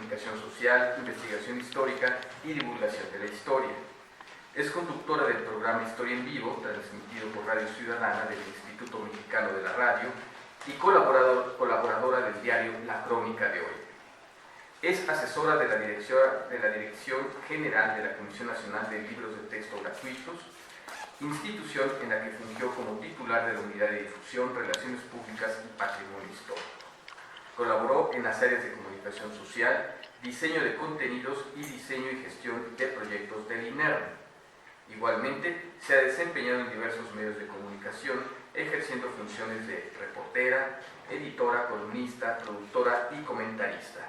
comunicación social, investigación histórica y divulgación de la historia. Es conductora del programa Historia en Vivo, transmitido por Radio Ciudadana del Instituto Mexicano de la Radio, y colaboradora del diario La Crónica de Hoy. Es asesora de la Dirección General de la Comisión Nacional de Libros de Texto Gratuitos, institución en la que fungió como titular de la Unidad de Difusión, Relaciones Públicas y Patrimonio Histórico. Colaboró en las áreas de comunicación social, diseño de contenidos y diseño y gestión de proyectos del INERM. Igualmente, se ha desempeñado en diversos medios de comunicación, ejerciendo funciones de reportera, editora, columnista, productora y comentarista.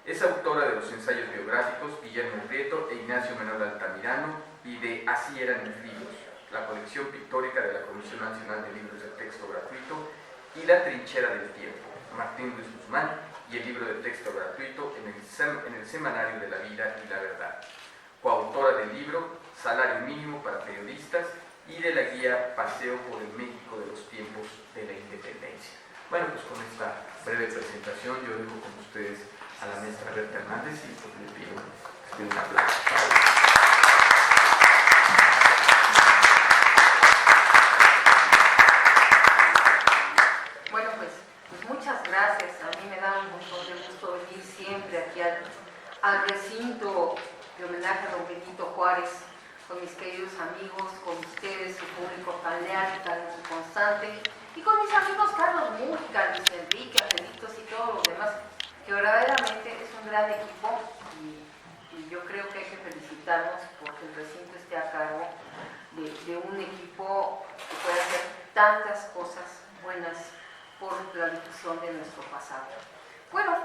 Es autora de los ensayos biográficos Guillermo Prieto e Ignacio Menor Altamirano y de Así eran mis libros, la colección pictórica de la Comisión Nacional de Libros de Texto Gratuito, y La Trinchera del Tiempo, Martín Luis Guzmán, y el libro de texto gratuito en el Semanario de la Vida y la Verdad. Coautora del libro Salario Mínimo para Periodistas y de la guía Paseo por el México de los Tiempos de la Independencia. Bueno, pues con esta breve presentación yo dejo con ustedes a la maestra Berta Hernández y pues le pido un aplauso. Bueno, pues muchas gracias. A mí me da un montón de gusto venir siempre aquí al recinto de homenaje a don Benito Juárez, con mis queridos amigos, con ustedes, su público tan leal y tan constante, y con mis amigos Carlos Mújica, Luis Enrique, Angelitos y todos los demás, que verdaderamente es un gran equipo y yo creo que hay que felicitarnos porque el recinto esté a cargo de un equipo que puede hacer tantas cosas buenas por la difusión de nuestro pasado. Bueno,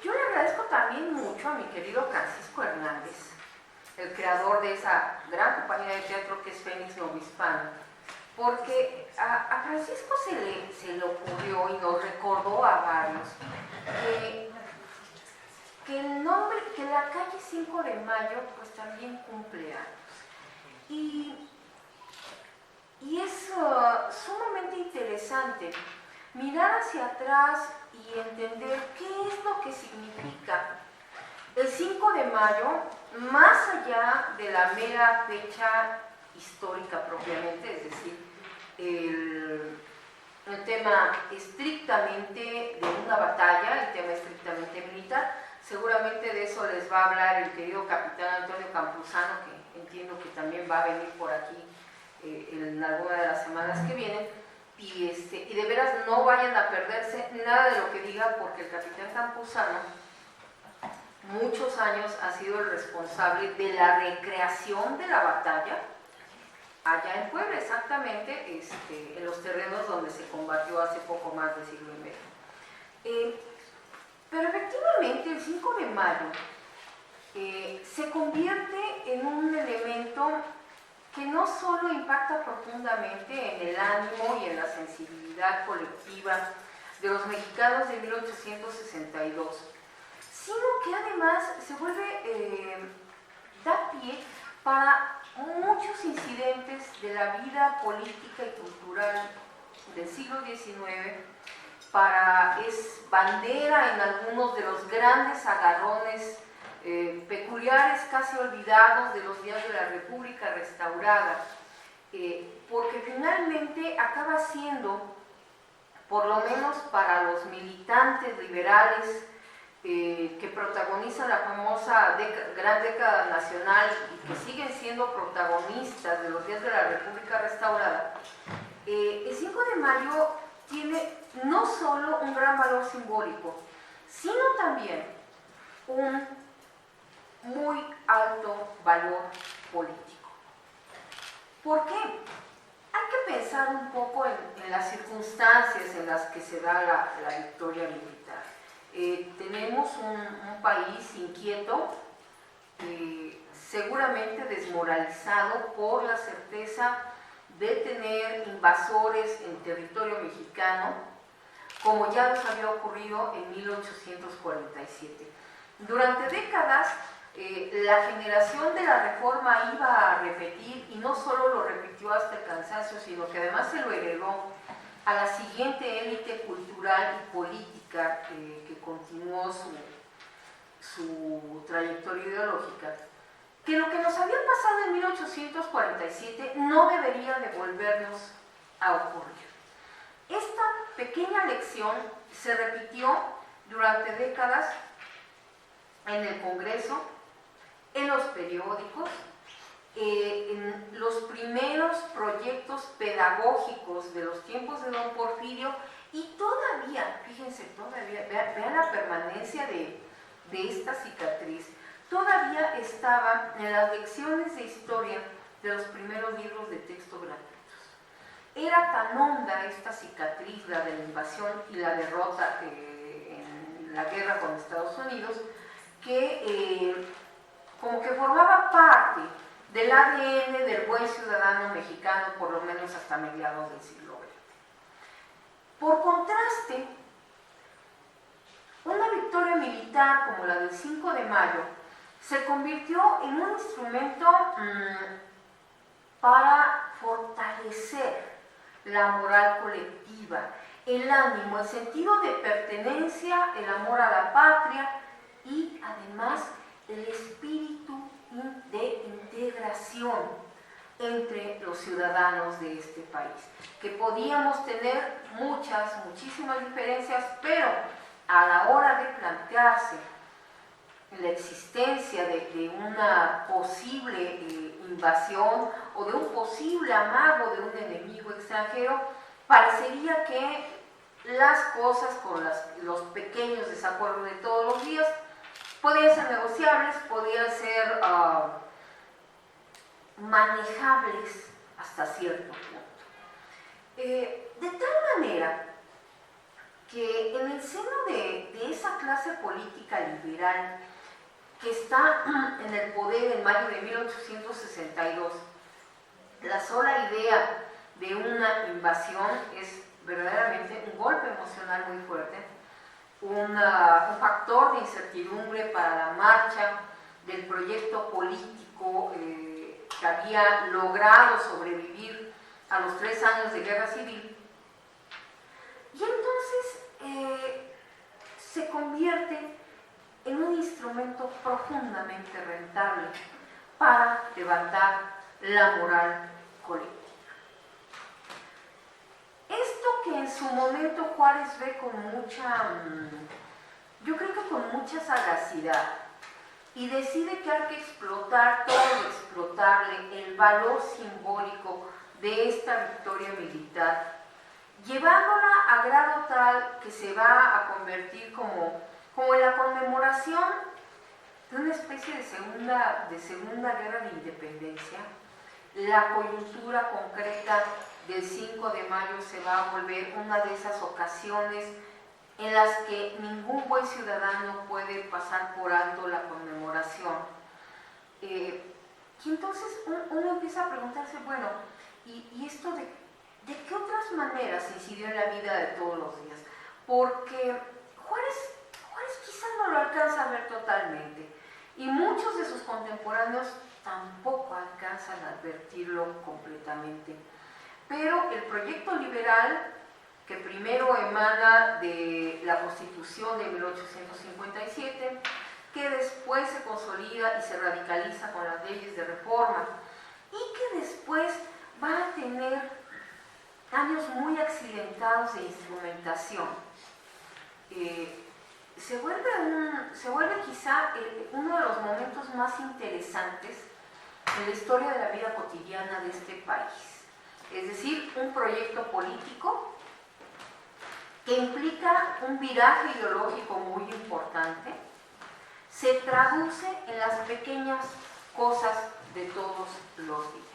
yo le agradezco también mucho a mi querido Francisco Hernández, el creador de esa gran compañía de teatro que es Fénix Novohispano, porque a Francisco se le ocurrió y nos recordó a varios que el nombre, que la calle 5 de Mayo pues también cumple años. Y es sumamente interesante mirar hacia atrás y entender qué es lo que significa el 5 de mayo, más allá de la mera fecha histórica propiamente, es decir, el tema estrictamente de una batalla, el tema estrictamente militar. Seguramente de eso les va a hablar el querido capitán Antonio Campuzano, que entiendo que también va a venir por aquí en alguna de las semanas que vienen. Y de veras no vayan a perderse nada de lo que diga, porque el capitán Campuzano muchos años ha sido el responsable de la recreación de la batalla allá en Puebla, exactamente en los terrenos donde se combatió hace poco más de siglo y medio. Pero efectivamente el 5 de mayo se convierte en un elemento que no solo impacta profundamente en el ánimo y en la sensibilidad colectiva de los mexicanos de 1862, sino que además se vuelve, da pie para muchos incidentes de la vida política y cultural del siglo XIX, es bandera en algunos de los grandes agarrones peculiares, casi olvidados, de los días de la República restaurada, porque finalmente acaba siendo, por lo menos para los militantes liberales que protagonizan la famosa gran década nacional y que siguen siendo protagonistas de los días de la República restaurada, el 5 de mayo tiene no solo un gran valor simbólico, sino también un muy alto valor político. ¿Por qué? Hay que pensar un poco en las circunstancias en las que se da la victoria militar. Tenemos un país inquieto, seguramente desmoralizado por la certeza de tener invasores en territorio mexicano, como ya nos había ocurrido en 1847. Durante décadas, la generación de la Reforma iba a repetir, y no solo lo repitió hasta el cansancio, sino que además se lo heredó a la siguiente élite cultural y política que continuó su trayectoria ideológica, que lo que nos había pasado en 1847 no debería de volvernos a ocurrir. Esta pequeña lección se repitió durante décadas en el Congreso, en los periódicos, en los primeros proyectos pedagógicos de los tiempos de don Porfirio, y todavía, fíjense, todavía, vean la permanencia de esta cicatriz, todavía estaba en las lecciones de historia de los primeros libros de texto gratuitos. Era tan honda esta cicatriz, la de la invasión y la derrota en la guerra con Estados Unidos, que como que formaba parte del ADN del buen ciudadano mexicano, por lo menos hasta mediados del siglo XX. Por contraste, una victoria militar como la del 5 de mayo se convirtió en un instrumento para fortalecer la moral colectiva, el ánimo, el sentido de pertenencia, el amor a la patria y además el espíritu de integración entre los ciudadanos de este país, que podíamos tener muchísimas diferencias, pero a la hora de plantearse la existencia de una posible invasión o de un posible amago de un enemigo extranjero, parecería que las cosas con los pequeños desacuerdos de todos los días podían ser negociables, podían ser manejables hasta cierto punto. De tal manera que en el seno de esa clase política liberal que está en el poder en mayo de 1862, la sola idea de una invasión es verdaderamente un golpe emocional muy fuerte, un factor de incertidumbre para la marcha del proyecto político que había logrado sobrevivir a los 3 años de guerra civil. Y entonces se convierte en un instrumento profundamente rentable para levantar la moral colectiva. Esto que en su momento Juárez ve con yo creo que con mucha sagacidad, y decide que hay que explotar todo lo explotable, el valor simbólico de esta victoria militar, llevándola a grado tal que se va a convertir como en la conmemoración de una especie de segunda guerra de independencia. La coyuntura concreta del 5 de mayo se va a volver una de esas ocasiones en las que ningún buen ciudadano puede pasar por alto la conmemoración. Y entonces uno empieza a preguntarse, bueno, ¿y esto de qué otras maneras incidió en la vida de todos los días? Porque Juárez quizás no lo alcanza a ver totalmente, y muchos de sus contemporáneos tampoco alcanzan a advertirlo completamente. Pero el proyecto liberal, que primero emana de la Constitución de 1857, que después se consolida y se radicaliza con las leyes de reforma, y que después va a tener años muy accidentados de instrumentación. Se vuelve quizá uno de los momentos más interesantes en la historia de la vida cotidiana de este país. Es decir, un proyecto político que implica un viraje ideológico muy importante, se traduce en las pequeñas cosas de todos los días.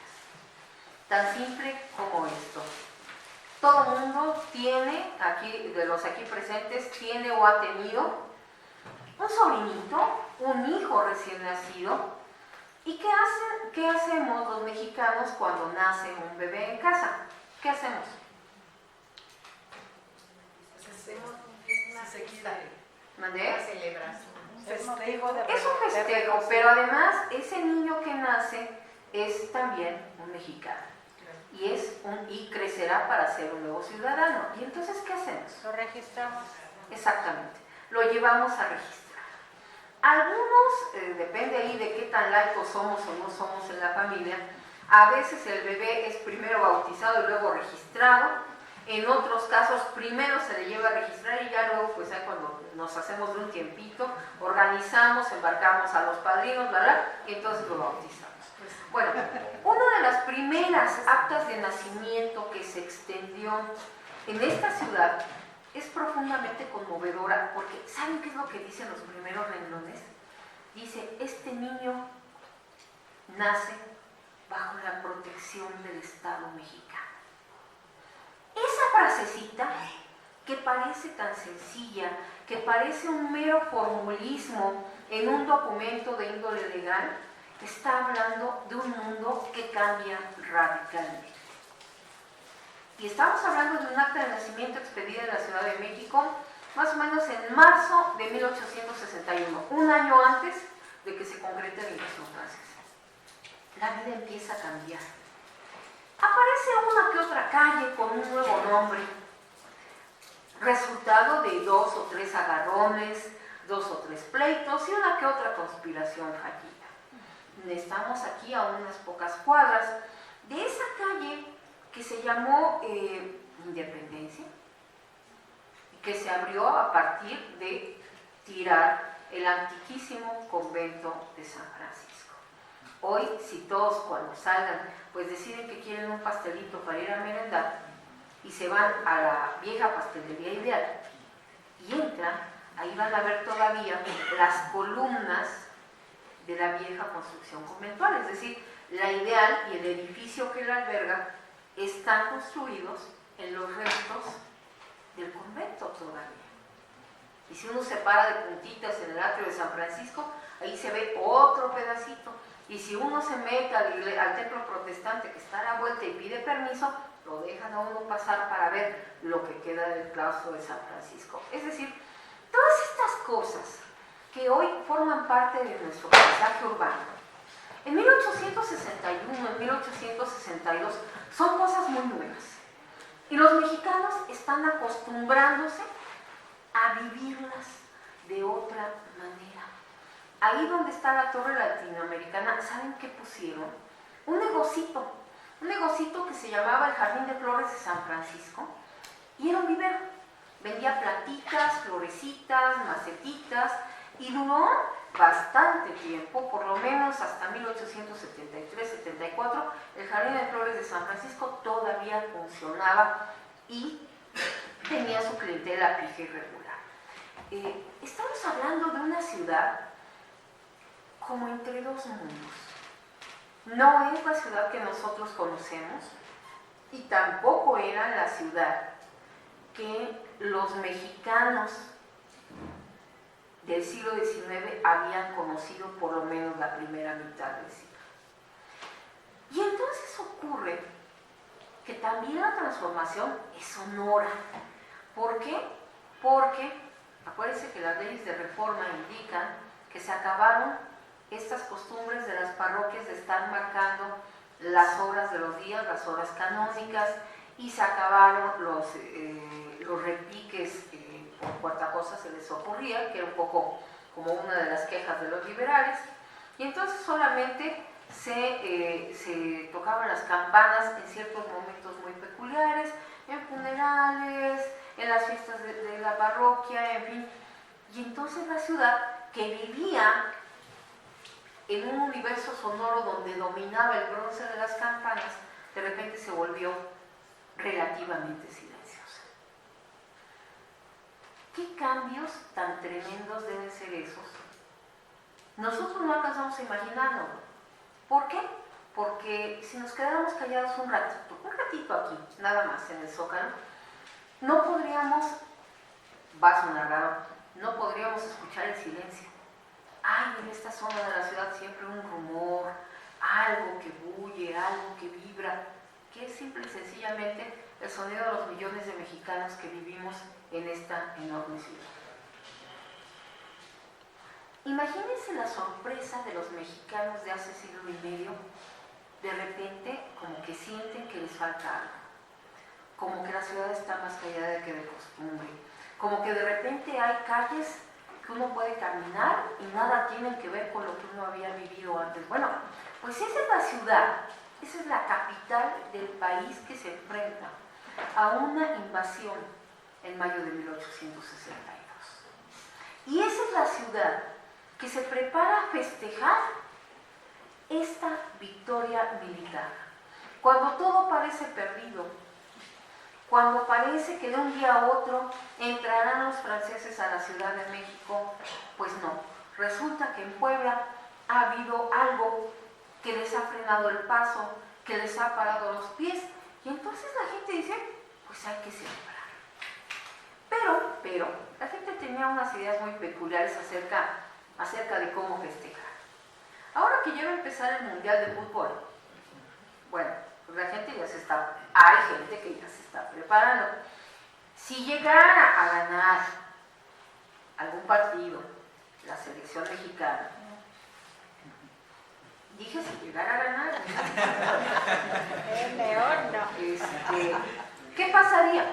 Tan simple como esto. Todo el mundo tiene, de los aquí presentes, tiene o ha tenido un sobrinito, un hijo recién nacido. ¿Y qué hacemos los mexicanos cuando nace un bebé en casa? ¿Qué hacemos? Hacemos una celebración. Es un festejo, pero además ese niño que nace es también un mexicano. Y crecerá para ser un nuevo ciudadano. ¿Y entonces qué hacemos? Lo registramos. Exactamente, lo llevamos a registrar. Algunos, depende ahí de qué tan laicos somos o no somos en la familia, a veces el bebé es primero bautizado y luego registrado. En otros casos primero se le lleva a registrar y ya luego, pues ya cuando nos hacemos de un tiempito, organizamos, embarcamos a los padrinos, ¿verdad? Y entonces lo bautizamos. Bueno, una de las primeras actas de nacimiento que se extendió en esta ciudad es profundamente conmovedora, porque ¿saben qué es lo que dicen los primeros renglones? Dice, este niño nace bajo la protección del Estado mexicano. Esa frasecita, que parece tan sencilla, que parece un mero formulismo en un documento de índole legal, está hablando de un mundo que cambia radicalmente. Y estamos hablando de un acta de nacimiento expedida en la Ciudad de México, más o menos en marzo de 1861, un año antes de que se concrete la invasión francesa. La vida empieza a cambiar. Aparece una que otra calle con un nuevo nombre, resultado de 2 o 3 agarrones, 2 o 3 pleitos y una que otra conspiración fallida. Estamos aquí a unas pocas cuadras de esa calle que se llamó Independencia, que se abrió a partir de tirar el antiquísimo convento de San Francisco. Hoy, si todos cuando salgan, pues deciden que quieren un pastelito para ir a merendar y se van a la vieja pastelería Ideal y entran, ahí van a ver todavía las columnas de la vieja construcción conventual, es decir, la Ideal y el edificio que la alberga están construidos en los restos del convento todavía. Y si uno se para de puntitas en el atrio de San Francisco, ahí se ve otro pedacito. Y si uno se mete al templo protestante que está a la vuelta y pide permiso, lo dejan a uno pasar para ver lo que queda del claustro de San Francisco. Es decir, todas estas cosas que hoy forman parte de nuestro paisaje urbano, en 1861, en 1862, son cosas muy nuevas. Y los mexicanos están acostumbrándose a vivirlas de otra manera. Ahí donde está la torre latinoamericana, ¿saben qué pusieron? Un negocito que se llamaba el Jardín de Flores de San Francisco, y era un vivero. Vendía plantitas, florecitas, macetitas, y duró bastante tiempo, por lo menos hasta 1873-74, el Jardín de Flores de San Francisco todavía funcionaba y tenía su clientela fija y regular. Estamos hablando de una ciudad como entre dos mundos. No es la ciudad que nosotros conocemos y tampoco era la ciudad que los mexicanos del siglo XIX habían conocido, por lo menos la primera mitad del siglo. Y entonces ocurre que también la transformación es sonora. ¿Por qué? Porque acuérdense que las leyes de reforma indican que se acabaron estas costumbres de las parroquias de estar marcando las horas de los días, las horas canónicas, y se acabaron los repiques por cuarta cosa se les ocurría, que era un poco como una de las quejas de los liberales, y entonces solamente se tocaban las campanas en ciertos momentos muy peculiares, en funerales, en las fiestas de la parroquia, en fin. Y entonces la ciudad, que vivía en un universo sonoro donde dominaba el bronce de las campanas, de repente se volvió relativamente silenciosa. ¿Qué cambios tan tremendos deben ser esos? Nosotros no alcanzamos a imaginarlo. ¿Por qué? Porque si nos quedáramos callados un ratito aquí, nada más en el Zócalo, no podríamos, va a sonar raro, no podríamos escuchar el silencio. Hay en esta zona de la ciudad siempre un rumor, algo que bulle, algo que vibra, que es simple y sencillamente el sonido de los millones de mexicanos que vivimos en esta enorme ciudad. Imagínense la sorpresa de los mexicanos de hace siglo y medio, de repente como que sienten que les falta algo, como que la ciudad está más callada que de costumbre, como que de repente hay calles que uno puede caminar y nada tiene que ver con lo que uno había vivido antes. Bueno, pues esa es la ciudad, esa es la capital del país que se enfrenta a una invasión en mayo de 1862. Y esa es la ciudad que se prepara a festejar esta victoria militar. Cuando todo parece perdido, cuando parece que de un día a otro entrarán los franceses a la Ciudad de México, pues no. Resulta que en Puebla ha habido algo que les ha frenado el paso, que les ha parado los pies, y entonces la gente dice, pues hay que celebrar. Pero, la gente tenía unas ideas muy peculiares acerca de cómo festejar. Ahora que ya va a empezar el Mundial de Fútbol, bueno, pues la gente ya hay gente que ya se está preparando. Si llegara a ganar algún partido, la selección mexicana, dije si llegara a ganar, El león no. ¿Qué pasaría?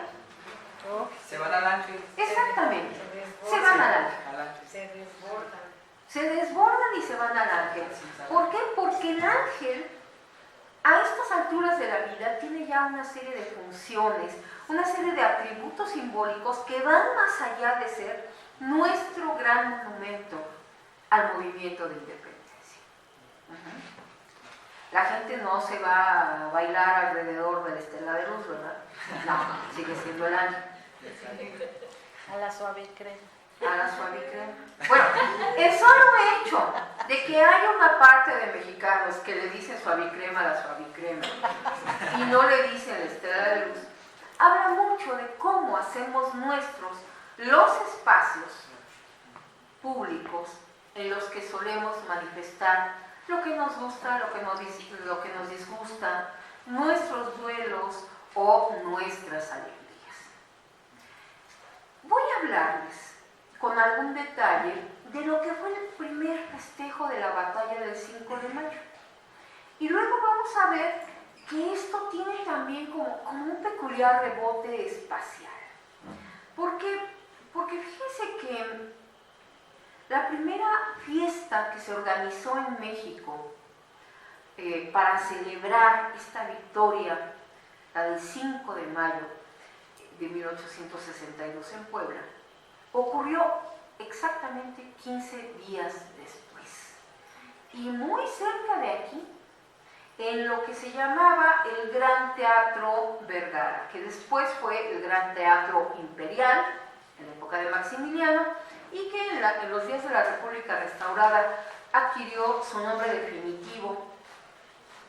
Se van al ángel. Exactamente, se van al ángel. Se desbordan. Se desbordan y se van al ángel. ¿Por qué? Porque el ángel, a estas alturas de la vida, tiene ya una serie de funciones, una serie de atributos simbólicos que van más allá de ser nuestro gran monumento al movimiento de independencia. La gente no se va a bailar alrededor de la estela de luz, ¿verdad? No, sigue siendo el ángel. A la suave crema. A la suave crema. Bueno, el solo hecho de que haya una parte de mexicanos que le dicen suave crema a la suave crema y no le dicen la estela de luz, habla mucho de cómo hacemos nuestros los espacios públicos en los que solemos manifestar lo que nos gusta, lo que nos disgusta, nuestros duelos o nuestras alegrías. Voy a hablarles con algún detalle de lo que fue el primer festejo de la batalla del 5 de mayo. Y luego vamos a ver que esto tiene también como un peculiar rebote espacial. Porque fíjense que la primera fiesta que se organizó en México para celebrar esta victoria, la del 5 de mayo de 1862 en Puebla, ocurrió exactamente 15 días después. Y muy cerca de aquí, en lo que se llamaba el Gran Teatro Vergara, que después fue el Gran Teatro Imperial, en la época de Maximiliano, y que en los días de la República Restaurada adquirió su nombre definitivo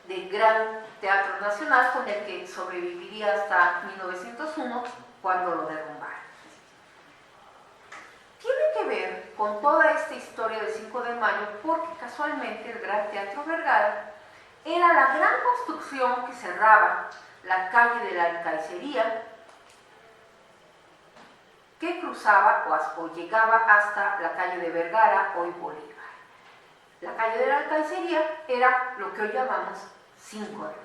de Gran Teatro Nacional, con el que sobreviviría hasta 1901, cuando lo derrumbaron. Tiene que ver con toda esta historia del 5 de mayo, porque casualmente el Gran Teatro Vergara era la gran construcción que cerraba la calle de la Alcaicería, que cruzaba o llegaba hasta la calle de Vergara, hoy Bolívar. La calle de la Alcaicería era lo que hoy llamamos 5 de mayo.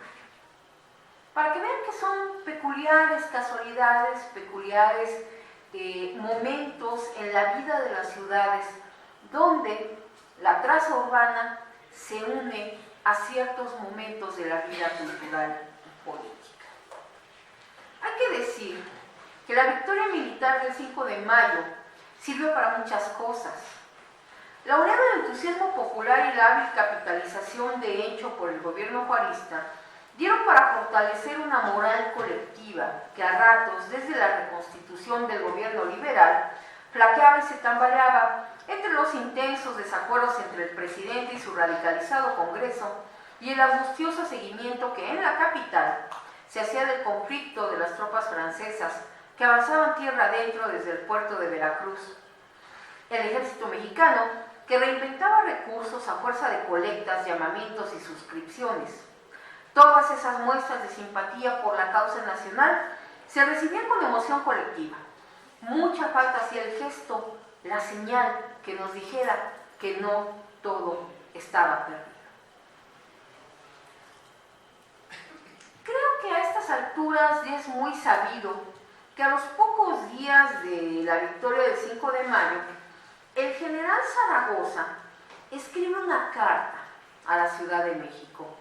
Para que vean que son peculiares casualidades, peculiares momentos en la vida de las ciudades donde la traza urbana se une a ciertos momentos de la vida cultural y política. Hay que decir que la victoria militar del 5 de mayo sirvió para muchas cosas. La unión del entusiasmo popular y la hábil capitalización de hecho por el gobierno juarista dieron para fortalecer una moral colectiva que a ratos, desde la reconstitución del gobierno liberal, flaqueaba y se tambaleaba entre los intensos desacuerdos entre el presidente y su radicalizado Congreso y el angustioso seguimiento que en la capital se hacía del conflicto de las tropas francesas que avanzaban tierra adentro desde el puerto de Veracruz. El ejército mexicano, que reinventaba recursos a fuerza de colectas, llamamientos y suscripciones. Todas esas muestras de simpatía por la causa nacional se recibían con emoción colectiva. Mucha falta hacía el gesto, la señal que nos dijera que no todo estaba perdido. Creo que a estas alturas ya es muy sabido que a los pocos días de la victoria del 5 de mayo, el general Zaragoza escribe una carta a la Ciudad de México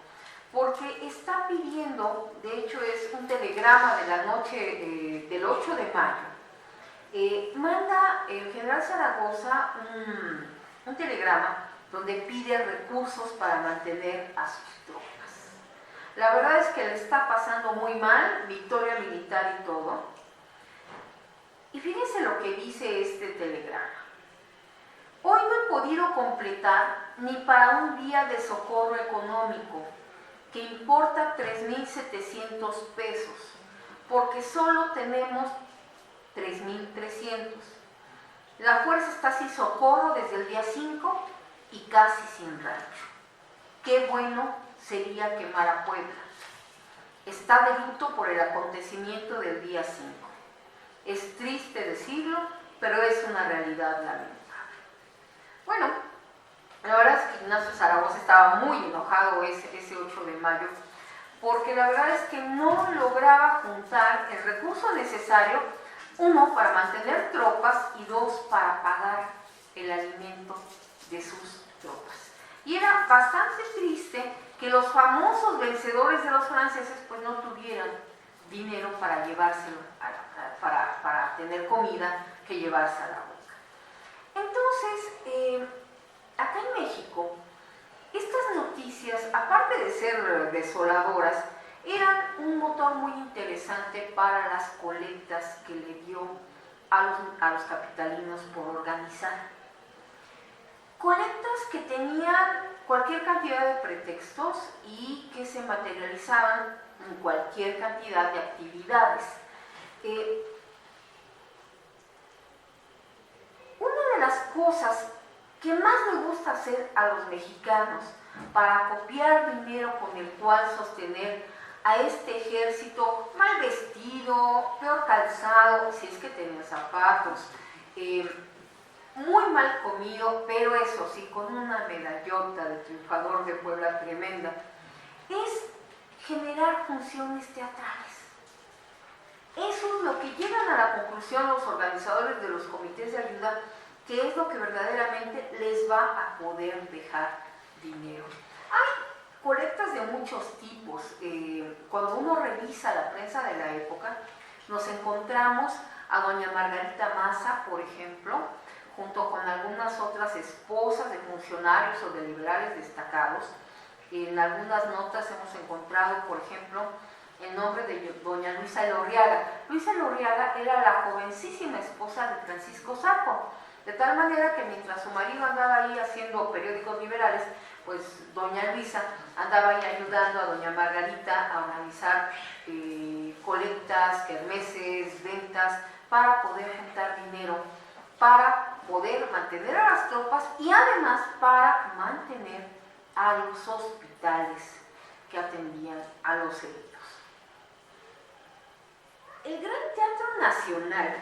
porque está pidiendo, de hecho es un telegrama de la noche del 8 de mayo, manda el general Zaragoza un telegrama donde pide recursos para mantener a sus tropas. La verdad es que le está pasando muy mal, victoria militar y todo. Y fíjense lo que dice este telegrama. Hoy no he podido completar ni para un día de socorro económico, que importa 3,700 pesos, porque solo tenemos 3,300. La fuerza está sin socorro desde el día 5 y casi sin rancho. Qué bueno sería quemar a Puebla. Está de luto por el acontecimiento del día 5. Es triste decirlo, pero es una realidad lamentable. Bueno, la verdad es que Ignacio Zaragoza estaba muy enojado ese 8 de mayo, porque la verdad es que no lograba juntar el recurso necesario, uno, para mantener tropas y dos, para pagar el alimento de sus tropas. Y era bastante triste que los famosos vencedores de los franceses pues no tuvieran dinero para llevárselo, para tener comida que llevarse a la boca. Entonces, acá en México, estas noticias, aparte de ser desoladoras, eran un motor muy interesante para las colectas que le dio a los capitalinos por organizar. Colectas que tenían cualquier cantidad de pretextos y que se materializaban en cualquier cantidad de actividades. Una de las cosas que más me gusta hacer a los mexicanos para copiar dinero con el cual sostener a este ejército mal vestido, peor calzado, si es que tenía zapatos, muy mal comido, pero eso sí, con una medallota de triunfador de Puebla tremenda, es generar funciones teatrales. Eso es lo que llegan a la conclusión los organizadores de los comités de ayuda, que es lo que verdaderamente les va a poder dejar dinero. Hay colectas de muchos tipos. Cuando uno revisa la prensa de la época, nos encontramos a doña Margarita Maza, por ejemplo, junto con algunas otras esposas de funcionarios o de liberales destacados. En algunas notas hemos encontrado, por ejemplo, el nombre de doña Luisa Elorriaga. Luisa Elorriaga era la jovencísima esposa de Francisco Zarco, de tal manera que mientras su marido andaba ahí haciendo periódicos liberales, pues doña Luisa andaba ahí ayudando a doña Margarita a organizar colectas, kermeses, ventas, para poder juntar dinero, para poder mantener a las tropas y además para mantener a los hospitales que atendían a los heridos. El Gran Teatro Nacional,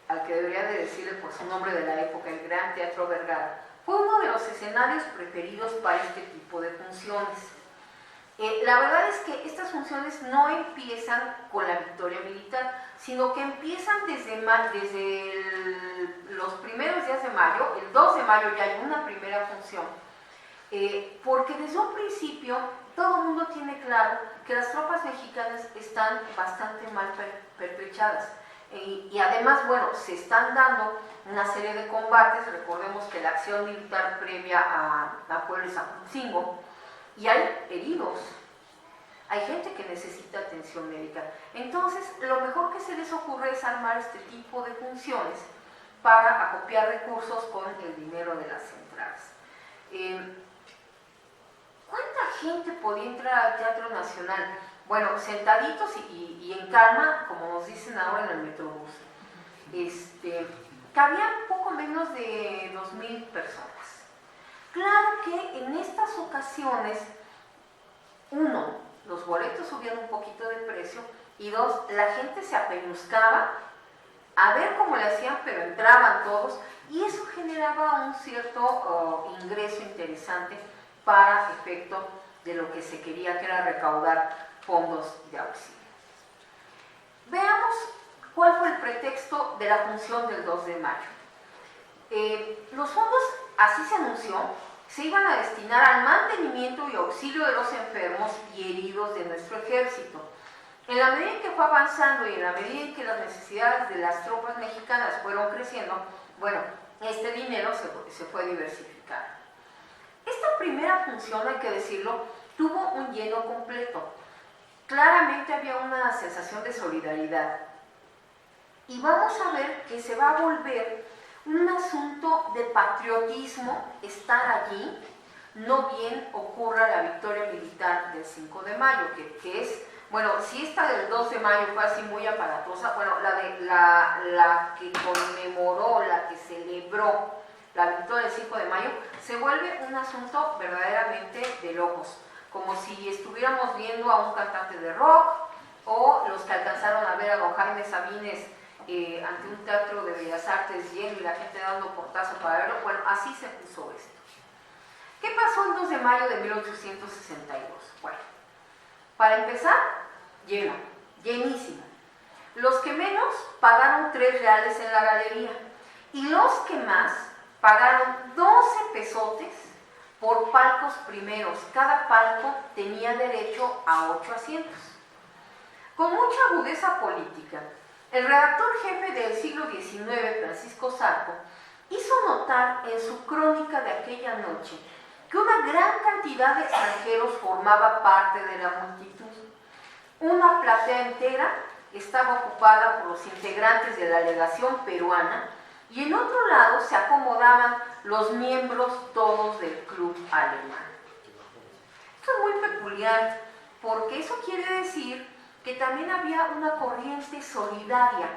al que debería de decirle por su nombre de la época, el Gran Teatro Vergara, fue uno de los escenarios preferidos para este tipo de funciones. La verdad es que estas funciones no empiezan con la victoria militar, sino que empiezan desde los primeros días de mayo. El 2 de mayo ya hay una primera función, porque desde un principio todo el mundo tiene claro que las tropas mexicanas están bastante mal pertrechadas. Y además, bueno, se están dando una serie de combates. Recordemos que la acción militar previa a Puebla y Zacualcingo, y hay heridos, hay gente que necesita atención médica. Entonces, lo mejor que se les ocurre es armar este tipo de funciones para acopiar recursos con el dinero de las centrales. ¿Cuánta gente podía entrar al Teatro Nacional? Bueno, sentaditos y en calma, como nos dicen ahora en el Metrobús. Cabían poco menos de 2,000 personas. Claro que en estas ocasiones, uno, los boletos subían un poquito de precio, y dos, la gente se apeñuscaba a ver cómo le hacían, pero entraban todos, y eso generaba un cierto ingreso interesante para efecto de lo que se quería, que era recaudar fondos de auxilio. Veamos cuál fue el pretexto de la función del 2 de mayo. Los fondos, así se anunció, se iban a destinar al mantenimiento y auxilio de los enfermos y heridos de nuestro ejército. En la medida en que fue avanzando y en la medida en que las necesidades de las tropas mexicanas fueron creciendo, bueno, este dinero se fue diversificando. Esta primera función, hay que decirlo, tuvo un lleno completo. Claramente había una sensación de solidaridad. Y vamos a ver que se va a volver un asunto de patriotismo estar allí, no bien ocurra la victoria militar del 5 de mayo, que es, bueno, si esta del 2 de mayo fue así muy aparatosa, bueno, la que conmemoró, la que celebró la victoria del 5 de mayo, se vuelve un asunto verdaderamente de locos, como si estuviéramos viendo a un cantante de rock, o los que alcanzaron a ver a don Jaime Sabines ante un teatro de Bellas Artes lleno y la gente dando portazo para verlo. Bueno, así se puso esto. ¿Qué pasó el 2 de mayo de 1862? Bueno, para empezar, llenísimo. Los que menos pagaron 3 reales en la galería y los que más pagaron 12 pesotes por palcos primeros. Cada palco tenía derecho a 8 asientos. Con mucha agudeza política, el redactor jefe del siglo XIX, Francisco Zarco, hizo notar en su crónica de aquella noche que una gran cantidad de extranjeros formaba parte de la multitud. Una platea entera estaba ocupada por los integrantes de la legación peruana y en otro lado se acomodaban los miembros todos del club alemán. Esto es muy peculiar porque eso quiere decir que también había una corriente solidaria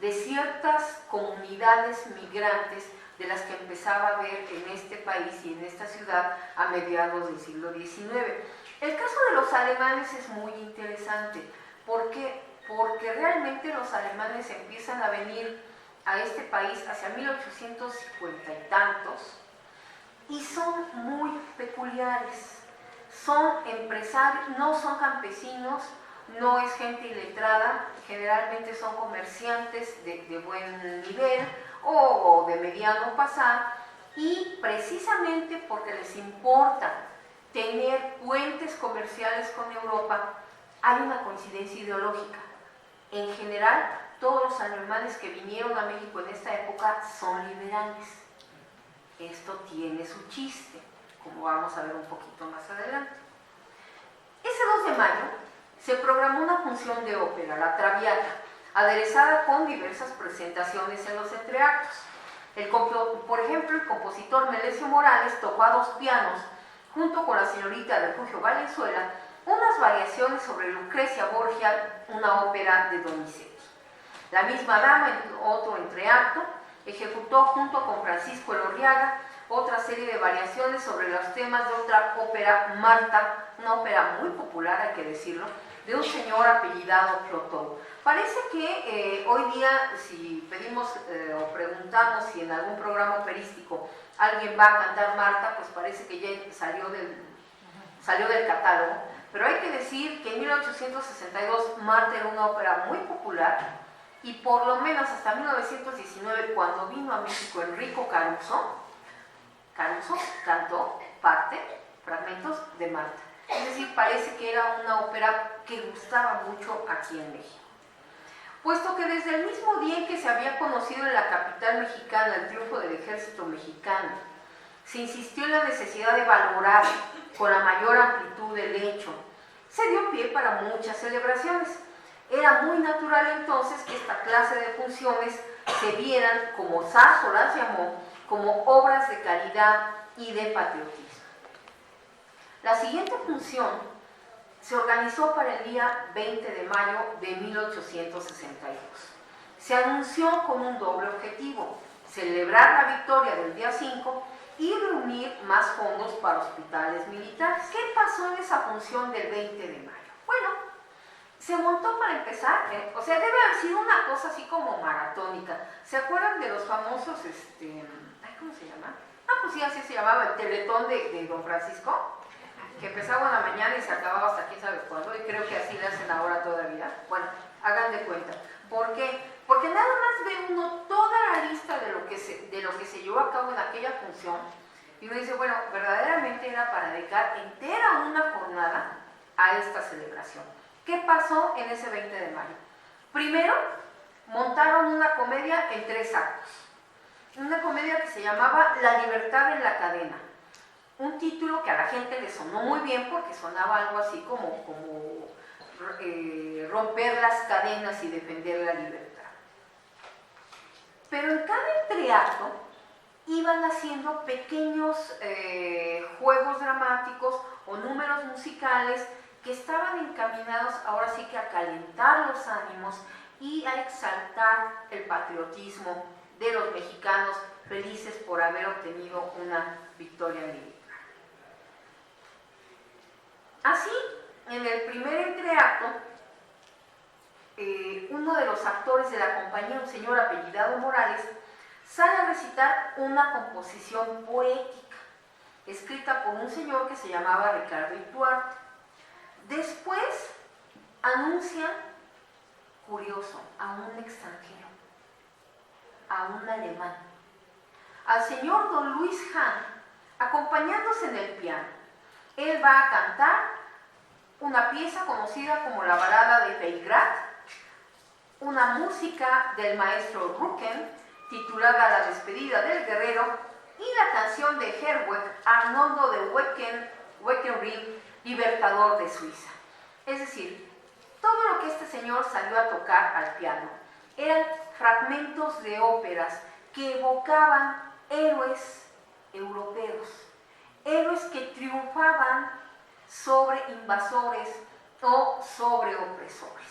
de ciertas comunidades migrantes de las que empezaba a ver en este país y en esta ciudad a mediados del siglo XIX. El caso de los alemanes es muy interesante. ¿Por qué? Porque realmente los alemanes empiezan a venir a este país hacia 1850 y tantos y son muy peculiares. Son empresarios, no son campesinos, no es gente iletrada, generalmente son comerciantes de buen nivel o de mediano pasar, y precisamente porque les importa tener puentes comerciales con Europa, hay una coincidencia ideológica. En general, todos los alemanes que vinieron a México en esta época son liberales. Esto tiene su chiste, como vamos a ver un poquito más adelante. Ese 2 de mayo se programó una función de ópera, La Traviata, aderezada con diversas presentaciones en los entreactos. Por ejemplo, el compositor Melesio Morales tocó a 2 pianos, junto con la señorita Refugio Valenzuela, unas variaciones sobre Lucrecia Borgia, una ópera de Donizetti. La misma dama, en otro entreacto, ejecutó junto con Francisco Elorriaga otra serie de variaciones sobre los temas de otra ópera, Marta, una ópera muy popular, hay que decirlo, de un señor apellidado Cloteau. Parece que hoy día, si pedimos o preguntamos si en algún programa operístico alguien va a cantar Marta, pues parece que ya salió del catálogo, pero hay que decir que en 1862 Marta era una ópera muy popular y por lo menos hasta 1919, cuando vino a México Enrico Caruso cantó fragmentos de Marta. Es decir, parece que era una ópera que gustaba mucho aquí en México. Puesto que desde el mismo día en que se había conocido en la capital mexicana el triunfo del ejército mexicano, se insistió en la necesidad de valorar con la mayor amplitud el hecho, se dio pie para muchas celebraciones. Era muy natural entonces que esta clase de funciones se vieran, como Sarso las llamó, como obras de caridad y de patriotismo. La siguiente función se organizó para el día 20 de mayo de 1862. Se anunció con un doble objetivo: celebrar la victoria del día 5 y reunir más fondos para hospitales militares. ¿Qué pasó en esa función del 20 de mayo? Bueno, se montó para empezar, o sea, debe haber sido una cosa así como maratónica. ¿Se acuerdan de los famosos, ¿cómo se llama? Pues sí, así se llamaba, el Teletón de Don Francisco, que empezaba en la mañana y se acababa hasta quién sabe cuándo, y creo que así le hacen ahora todavía. Bueno, hagan de cuenta. ¿Por qué? Porque nada más ve uno toda la lista de lo que Y uno dice, bueno, verdaderamente era para dedicar entera una jornada a esta celebración. ¿Qué pasó en ese 20 de mayo? Primero, montaron una comedia en 3 actos. Una comedia que se llamaba La libertad en la cadena. Un título que a la gente le sonó muy bien porque sonaba algo así como romper las cadenas y defender la libertad. Pero en cada entreacto iban haciendo pequeños juegos dramáticos o números musicales que estaban encaminados ahora sí que a calentar los ánimos y a exaltar el patriotismo de los mexicanos felices por haber obtenido una victoria militar. Así, en el primer entreacto, uno de los actores de la compañía, un señor apellidado Morales, sale a recitar una composición poética, escrita por un señor que se llamaba Ricardo Ituarte. Después anuncia, curioso, a un extranjero, a un alemán, al señor don Luis Hahn, acompañándose en el piano. Él va a cantar una pieza conocida como la balada de Belgrad, una música del maestro Rücken, titulada La despedida del guerrero, y la canción de Herweg, Arnoldo de Weckenried, Libertador de Suiza. Es decir, todo lo que este señor salió a tocar al piano eran fragmentos de óperas que evocaban héroes europeos, héroes que triunfaban sobre invasores o sobre opresores.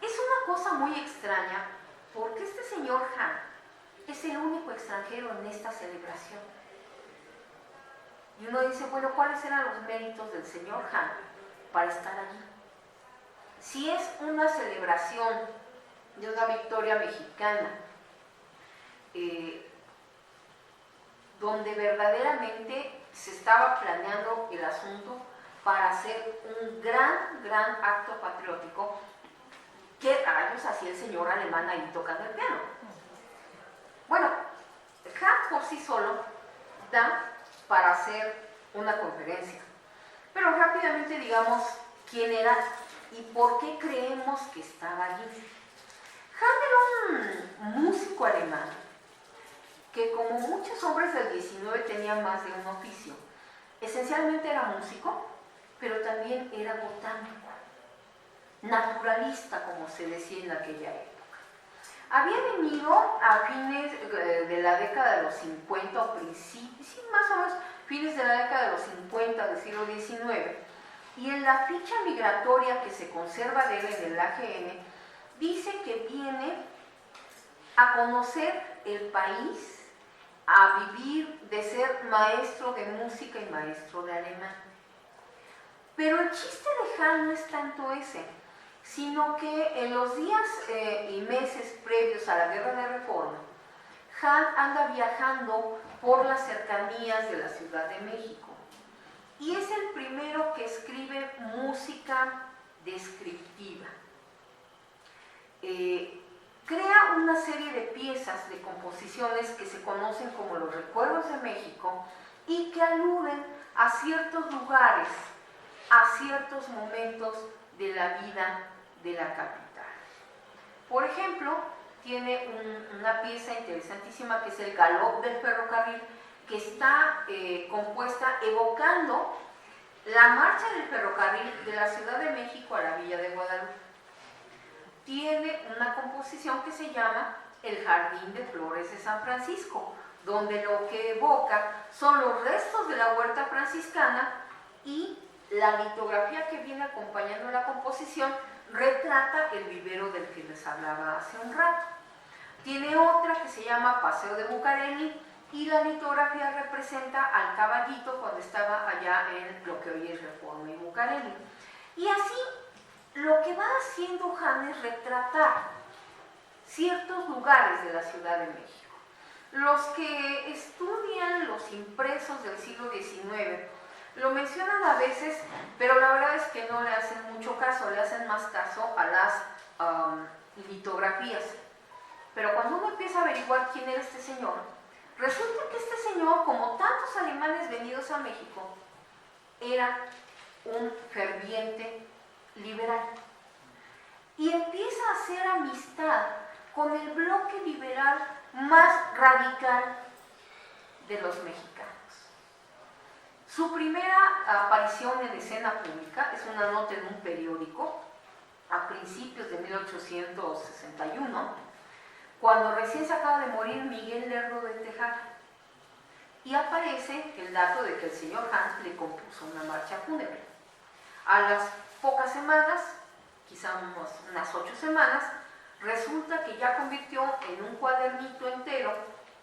Es una cosa muy extraña porque este señor Hahn es el único extranjero en esta celebración. Y uno dice, bueno, ¿cuáles eran los méritos del señor Hahn para estar allí? Si es una celebración de una victoria mexicana, donde verdaderamente se estaba planeando el asunto para hacer un gran acto patriótico, ¿qué rayos hacía el señor alemán ahí tocando el piano? Bueno, Hahn por sí solo da para hacer una conferencia, pero rápidamente digamos quién era y por qué creemos que estaba allí. Hahn era un músico alemán que, como muchos hombres del 19, tenía más de un oficio. Esencialmente era músico, pero también era botánico, naturalista, como se decía en aquella época. Había venido a fines de la década de los 50 o principios, sí, más o menos fines de la década de los 50 del siglo XIX, y en la ficha migratoria que se conserva de él en el AGN, dice que viene a conocer el país, a vivir, de ser maestro de música y maestro de alemán. Pero el chiste de Hahn no es tanto ese, sino que en los días y meses previos a la Guerra de Reforma, Hahn anda viajando por las cercanías de la Ciudad de México y es el primero que escribe música descriptiva. Crea una serie de piezas, de composiciones que se conocen como los Recuerdos de México y que aluden a ciertos lugares, a ciertos momentos de la vida de la capital. Por ejemplo, tiene una pieza interesantísima que es el Galop del Ferrocarril, que está compuesta evocando la marcha del ferrocarril de la Ciudad de México a la Villa de Guadalupe. Tiene una composición que se llama El Jardín de Flores de San Francisco, donde lo que evoca son los restos de la huerta franciscana y la litografía que viene acompañando la composición retrata el vivero del que les hablaba hace un rato. Tiene otra que se llama Paseo de Bucareli y la litografía representa al caballito cuando estaba allá en lo que hoy es Reforma y Bucareli. Y así lo que va haciendo Hahn es retratar ciertos lugares de la Ciudad de México. Los que estudian los impresos del siglo XIX lo mencionan a veces, pero la verdad es que no le hacen mucho caso, le hacen más caso a las litografías. Pero cuando uno empieza a averiguar quién era este señor, Resulta que este señor, como tantos alemanes venidos a México, era un ferviente liberal. Y empieza a hacer amistad con el bloque liberal más radical de los mexicanos. Su primera aparición en escena pública es una nota en un periódico a principios de 1861, cuando recién se acaba de morir Miguel Lerdo de Tejada, y aparece el dato de que el señor Hans le compuso una marcha fúnebre. A las pocas semanas, quizá unas 8 semanas, resulta que ya convirtió en un cuadernito entero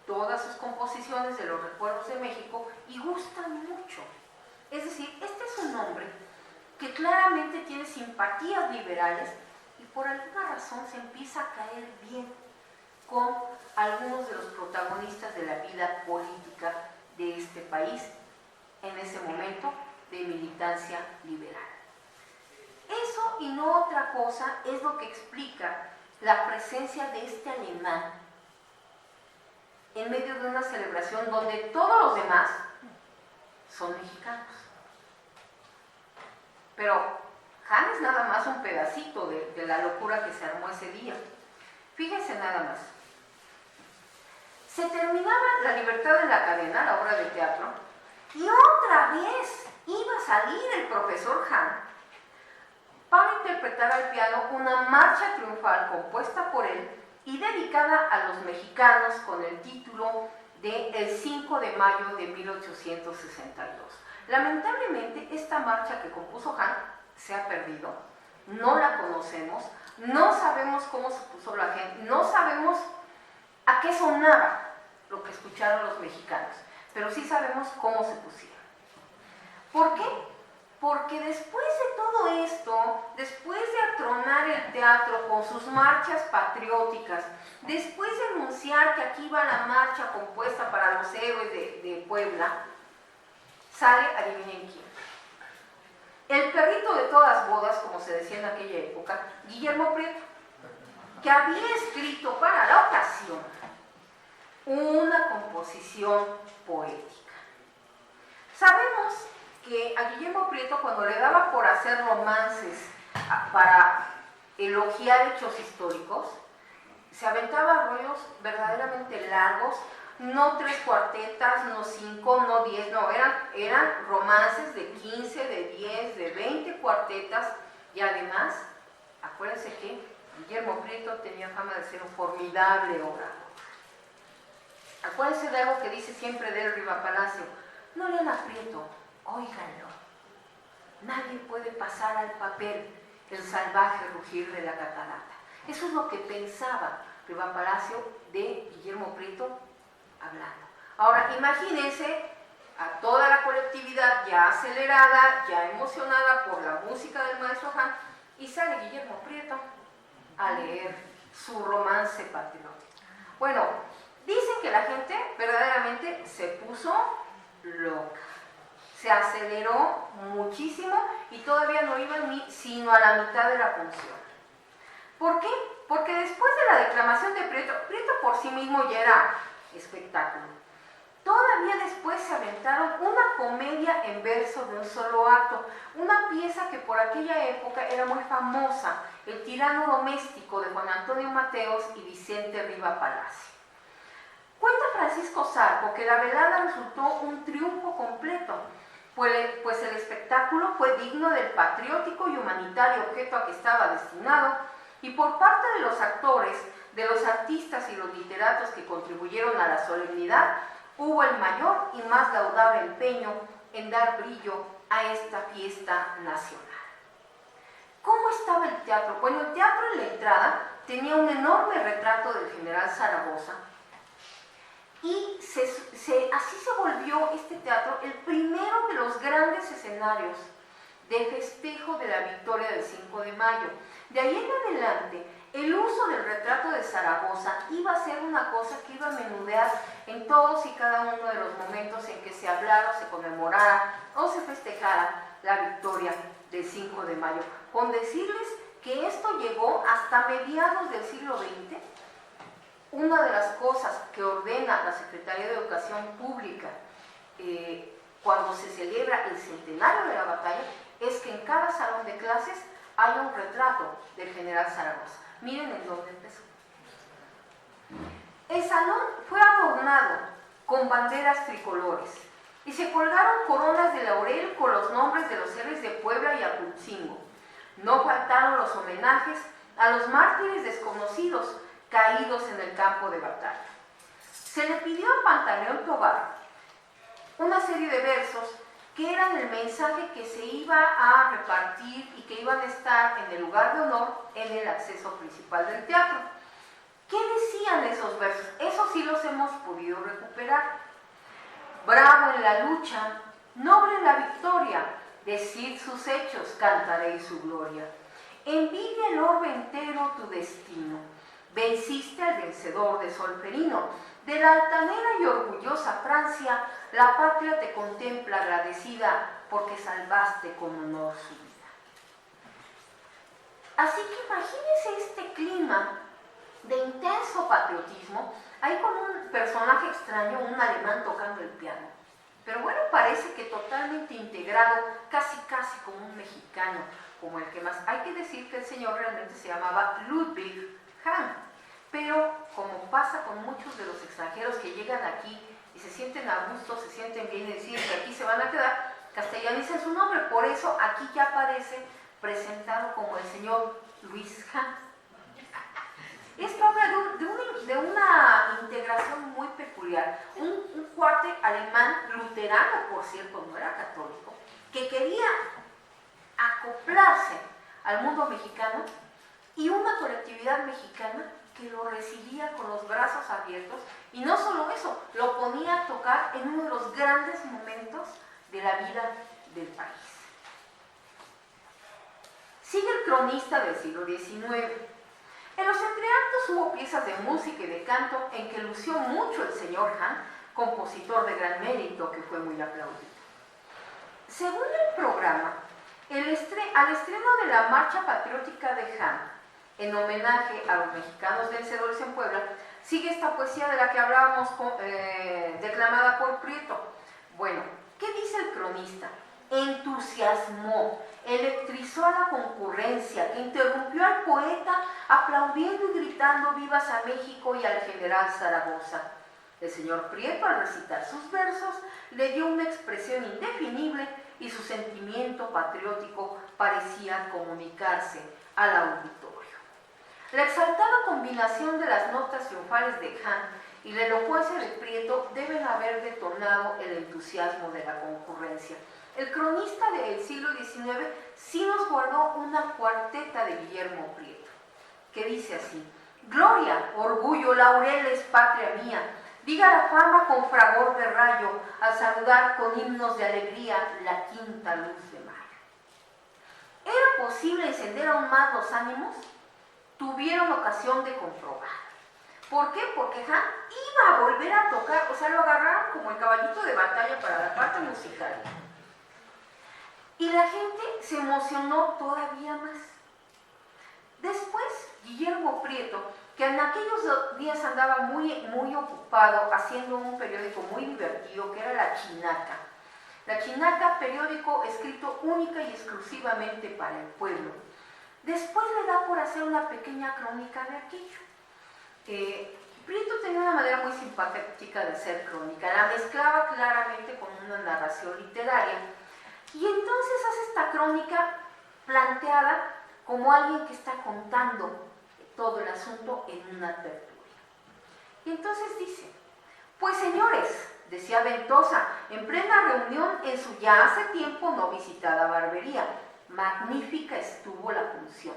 todas sus composiciones de los recuerdos de México y gustan mucho. Es decir, este es un hombre que claramente tiene simpatías liberales y por alguna razón se empieza a caer bien con algunos de los protagonistas de la vida política de este país en ese momento de militancia liberal. Eso y no otra cosa es lo que explica la presencia de este alemán en medio de una celebración donde todos los demás son mexicanos. Pero Han es nada más un pedacito de la locura que se armó ese día. Fíjense nada más. Se terminaba La libertad de la cadena, la obra de teatro, y otra vez iba a salir el profesor Han para interpretar al piano una marcha triunfal compuesta por él y dedicada a los mexicanos con el título de El 5 de mayo de 1862. Lamentablemente, esta marcha que compuso Han se ha perdido, no la conocemos, no sabemos cómo se puso la gente, no sabemos a qué sonaba lo que escucharon los mexicanos, pero sí sabemos cómo se pusieron. ¿Por qué? Porque después de todo esto, después de atronar el teatro con sus marchas patrióticas, después de anunciar que aquí iba la marcha compuesta para los héroes de Puebla, sale, adivinen quién. El perrito de todas bodas, como se decía en aquella época, Guillermo Prieto, que había escrito para la ocasión una composición poética. Sabemos que a Guillermo Prieto, cuando le daba por hacer romances para elogiar hechos históricos, se aventaba rollos verdaderamente largos, no 3 cuartetas, no 5, no 10, no, eran romances de 15, de 10, de 20 cuartetas, y además, acuérdense que Guillermo Prieto tenía fama de ser un formidable orador. Acuérdense de algo que dice siempre de él Riva Palacio: no lean a Prieto, óiganlo. Nadie puede pasar al papel el salvaje rugir de la catarata. Eso es lo que pensaba Riva Palacio de Guillermo Prieto hablando. Ahora, imagínense a toda la colectividad ya acelerada, ya emocionada por la música del maestro Han, y sale Guillermo Prieto a leer su romance patriótico. Bueno, dicen que la gente verdaderamente se puso loca, se aceleró muchísimo y todavía no iban ni sino a la mitad de la función. ¿Por qué? Porque después de la declamación de Prieto por sí mismo ya era espectáculo. Todavía después se aventaron una comedia en verso de un solo acto, una pieza que por aquella época era muy famosa, El tirano doméstico, de Juan Antonio Mateos y Vicente Riva Palacio. Cuenta Francisco Zarco que la velada resultó un triunfo completo, pues el espectáculo fue digno del patriótico y humanitario objeto a que estaba destinado, y por parte de los actores, de los artistas y los literatos que contribuyeron a la solemnidad, hubo el mayor y más laudable empeño en dar brillo a esta fiesta nacional. ¿Cómo estaba el teatro? Bueno, el teatro en la entrada tenía un enorme retrato del general Zaragoza, y así se volvió este teatro el primero de los grandes escenarios de festejo de la victoria del 5 de mayo. De ahí en adelante, el uso del retrato de Zaragoza iba a ser una cosa que iba a menudear en todos y cada uno de los momentos en que se hablara, o se conmemorara o se festejara la victoria del 5 de mayo. Con decirles que esto llegó hasta mediados del siglo XX una de las cosas que ordena la Secretaría de Educación Pública cuando se celebra el centenario de la batalla es que en cada salón de clases haya un retrato del general Zaragoza. Miren en dónde empezó. El salón fue adornado con banderas tricolores y se colgaron coronas de laurel con los nombres de los héroes de Puebla y Apulcingo. No faltaron los homenajes a los mártires desconocidos caídos en el campo de batalla. Se le pidió a Pantaleón Tobar una serie de versos que eran el mensaje que se iba a repartir y que iban a estar en el lugar de honor en el acceso principal del teatro. ¿Qué decían esos versos? Esos sí los hemos podido recuperar. Bravo en la lucha, noble en la victoria, decid sus hechos, cantaréis su gloria. Envidia el orbe entero tu destino, venciste al vencedor de Solferino. De la altanera y orgullosa Francia, la patria te contempla agradecida porque salvaste con honor su vida. Así que imagínense este clima de intenso patriotismo, ahí con un personaje extraño, un alemán tocando el piano. Pero bueno, parece que totalmente integrado, casi como un mexicano, como el que más. Hay que decir que el señor realmente se llamaba Ludwig Hahn. Pero como pasa con muchos de los extranjeros que llegan aquí y se sienten a gusto, se sienten bien y deciden que aquí se van a quedar, castellanizan su nombre. Por eso aquí ya aparece presentado como el señor Luis Hahn. Esto habla de una integración muy peculiar. Un cuate alemán, luterano por cierto, no era católico, que quería acoplarse al mundo mexicano, y una colectividad mexicana que lo recibía con los brazos abiertos, y no solo eso, lo ponía a tocar en uno de los grandes momentos de la vida del país. Sigue el cronista del siglo XIX. En los entreactos hubo piezas de música y de canto en que lució mucho el señor Hahn, compositor de gran mérito que fue muy aplaudido. Según el programa, al estreno de la Marcha Patriótica de Hahn, en homenaje a los mexicanos vencedores en Puebla, sigue esta poesía de la que hablábamos, declamada por Prieto. Bueno, ¿qué dice el cronista? Entusiasmó, electrizó a la concurrencia, que interrumpió al poeta aplaudiendo y gritando vivas a México y al general Zaragoza. El señor Prieto, al recitar sus versos, le dio una expresión indefinible y su sentimiento patriótico parecía comunicarse al auditorio. La exaltada combinación de las notas triunfales de Hahn y la elocuencia de Prieto deben haber detonado el entusiasmo de la concurrencia. El cronista del siglo XIX sí nos guardó una cuarteta de Guillermo Prieto, que dice así: gloria, orgullo, laureles, patria mía, diga la fama con fragor de rayo, al saludar con himnos de alegría la quinta luz de mayo. ¿Era posible encender aún más los ánimos? Tuvieron ocasión de comprobar. ¿Por qué? Porque Hahn iba a volver a tocar, o sea, lo agarraron como el caballito de batalla para la parte musical. Y la gente se emocionó todavía más. Después, Guillermo Prieto, que en aquellos días andaba muy ocupado haciendo un periódico muy divertido que era La Chinaca. La Chinaca, periódico escrito única y exclusivamente para el pueblo. Después le da por hacer una pequeña crónica de aquello. Prieto tenía una manera muy simpática de hacer crónica, la mezclaba claramente con una narración literaria, y entonces hace esta crónica planteada como alguien que está contando todo el asunto en una tertulia. Y entonces dice: pues señores, decía Ventosa, en plena reunión en su ya hace tiempo no visitada barbería, magnífica estuvo la función.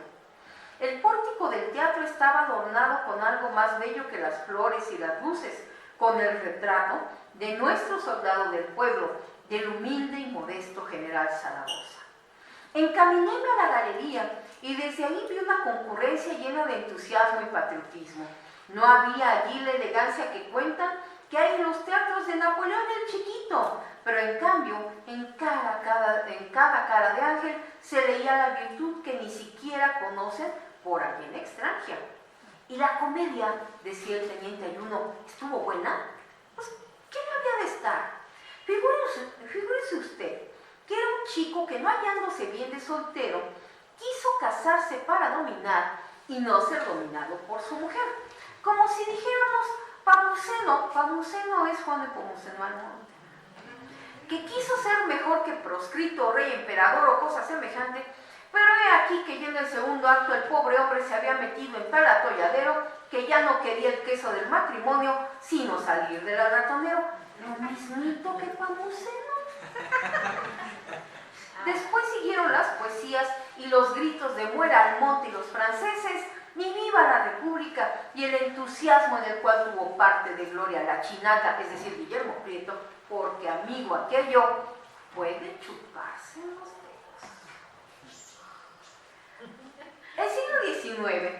El pórtico del teatro estaba adornado con algo más bello que las flores y las luces, con el retrato de nuestro soldado del pueblo, del humilde y modesto general Zaragoza. Encaminéme a la galería y desde ahí vi una concurrencia llena de entusiasmo y patriotismo. No había allí la elegancia que cuentan que hay en los teatros de Napoleón el Chiquito, pero en cambio, en cada cara de ángel se leía la virtud que ni siquiera conocen por allí en extranjera. ¿Y la comedia, decía el teniente Ayuno, estuvo buena? Pues, ¿qué no había de estar? Figúrese usted que era un chico que, no hallándose bien de soltero, quiso casarse para dominar y no ser dominado por su mujer. Como si dijéramos, Pamuceno es Juan de Pomuceno Almonte, que quiso ser mejor que proscrito, rey, emperador o cosa semejante, pero he aquí que ya en el segundo acto el pobre hombre se había metido en tal atolladero que ya no quería el queso del matrimonio sino salir del ratonero, lo mismito que Pamuceno. Después siguieron las poesías y los gritos de muera al monte y los franceses, ni viva la República, y el entusiasmo en el cual tuvo parte de Gloria la Chinaca, es decir, Guillermo Prieto, porque amigo aquello puede chuparse los dedos. El siglo XIX,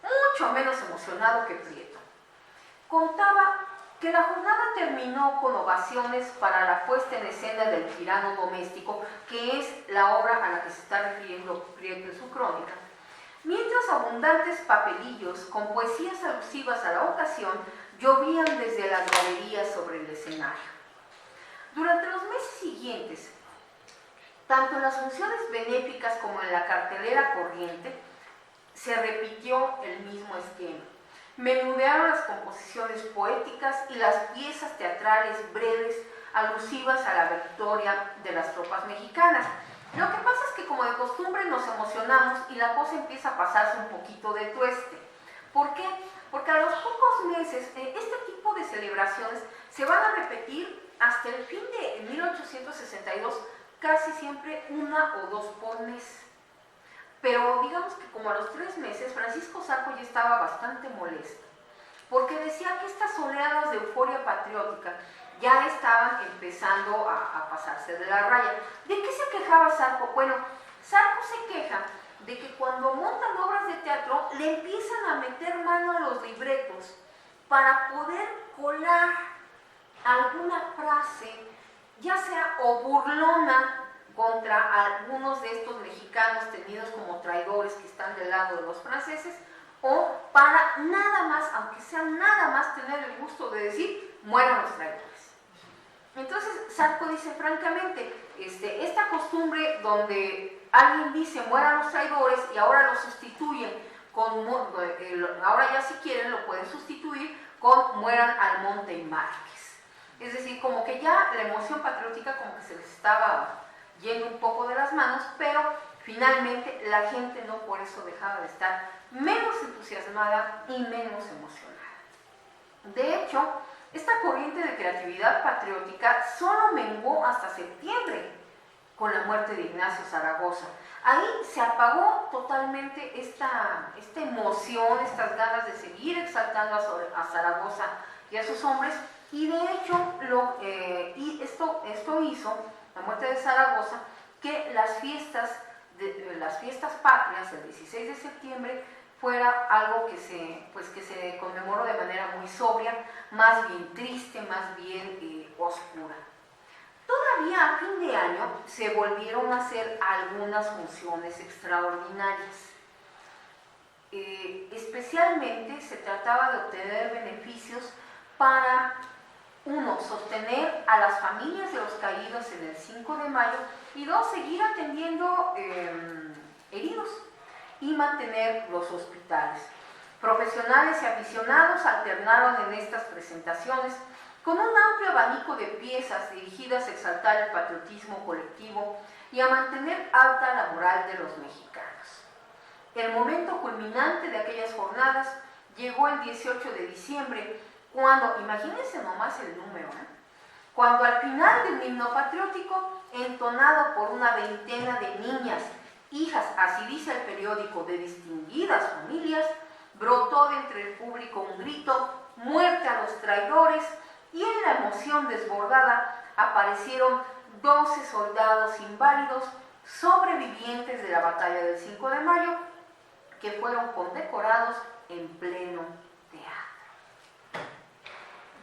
mucho menos emocionado que Prieto, contaba que la jornada terminó con ovaciones para la puesta en escena del tirano doméstico, que es la obra a la que se está refiriendo Prieto en su crónica, mientras abundantes papelillos con poesías alusivas a la ocasión llovían desde las galerías sobre el escenario. Durante los meses siguientes, tanto en las funciones benéficas como en la cartelera corriente, se repitió el mismo esquema. Menudearon las composiciones poéticas y las piezas teatrales breves alusivas a la victoria de las tropas mexicanas. Lo que pasa es que, como de costumbre, nos emocionamos y la cosa empieza a pasarse un poquito de tueste. ¿Por qué? Porque a los pocos meses este tipo de celebraciones se van a repetir hasta el fin de 1862, casi siempre una o dos por mes. Pero digamos que como a los 3 meses, Francisco Zarco ya estaba bastante molesto, porque decía que estas oleadas de euforia patriótica ya estaban empezando a pasarse de la raya. ¿De qué se quejaba Zarco? Bueno, Zarco se queja de que cuando montan obras de teatro le empiezan a meter mano a los libretos para poder colar alguna frase, ya sea o burlona, contra algunos de estos mexicanos tenidos como traidores que están del lado de los franceses, o para nada más, aunque sea nada más, tener el gusto de decir, mueran los traidores. Entonces Zarco dice francamente, esta costumbre donde alguien dice mueran los traidores y ahora lo sustituyen con, ahora ya si quieren lo pueden sustituir con mueran Almonte y Márquez. Es decir, como que ya la emoción patriótica como que se les estaba yendo un poco de las manos, pero finalmente la gente no por eso dejaba de estar menos entusiasmada y menos emocionada. De hecho, esta corriente de creatividad patriótica solo menguó hasta septiembre con la muerte de Ignacio Zaragoza. Ahí se apagó totalmente esta emoción, estas ganas de seguir exaltando a Zaragoza y a sus hombres, y de hecho esto hizo, la muerte de Zaragoza, que las fiestas patrias el 16 de septiembre fuera algo que se conmemoró de manera muy sobria, más bien triste, más bien oscura. Todavía a fin de año se volvieron a hacer algunas funciones extraordinarias. Especialmente se trataba de obtener beneficios para, uno, sostener a las familias de los caídos en el 5 de mayo y dos, seguir atendiendo heridos y mantener los hospitales. Profesionales y aficionados alternaron en estas presentaciones con un amplio abanico de piezas dirigidas a exaltar el patriotismo colectivo y a mantener alta la moral de los mexicanos. El momento culminante de aquellas jornadas llegó el 18 de diciembre, cuando, imagínense nomás el número, cuando al final de un himno patriótico, entonado por una veintena de niñas, hijas, así dice el periódico, de distinguidas familias, brotó de entre el público un grito, muerte a los traidores, y en la emoción desbordada aparecieron 12 soldados inválidos sobrevivientes de la batalla del 5 de mayo, que fueron condecorados en pleno teatro.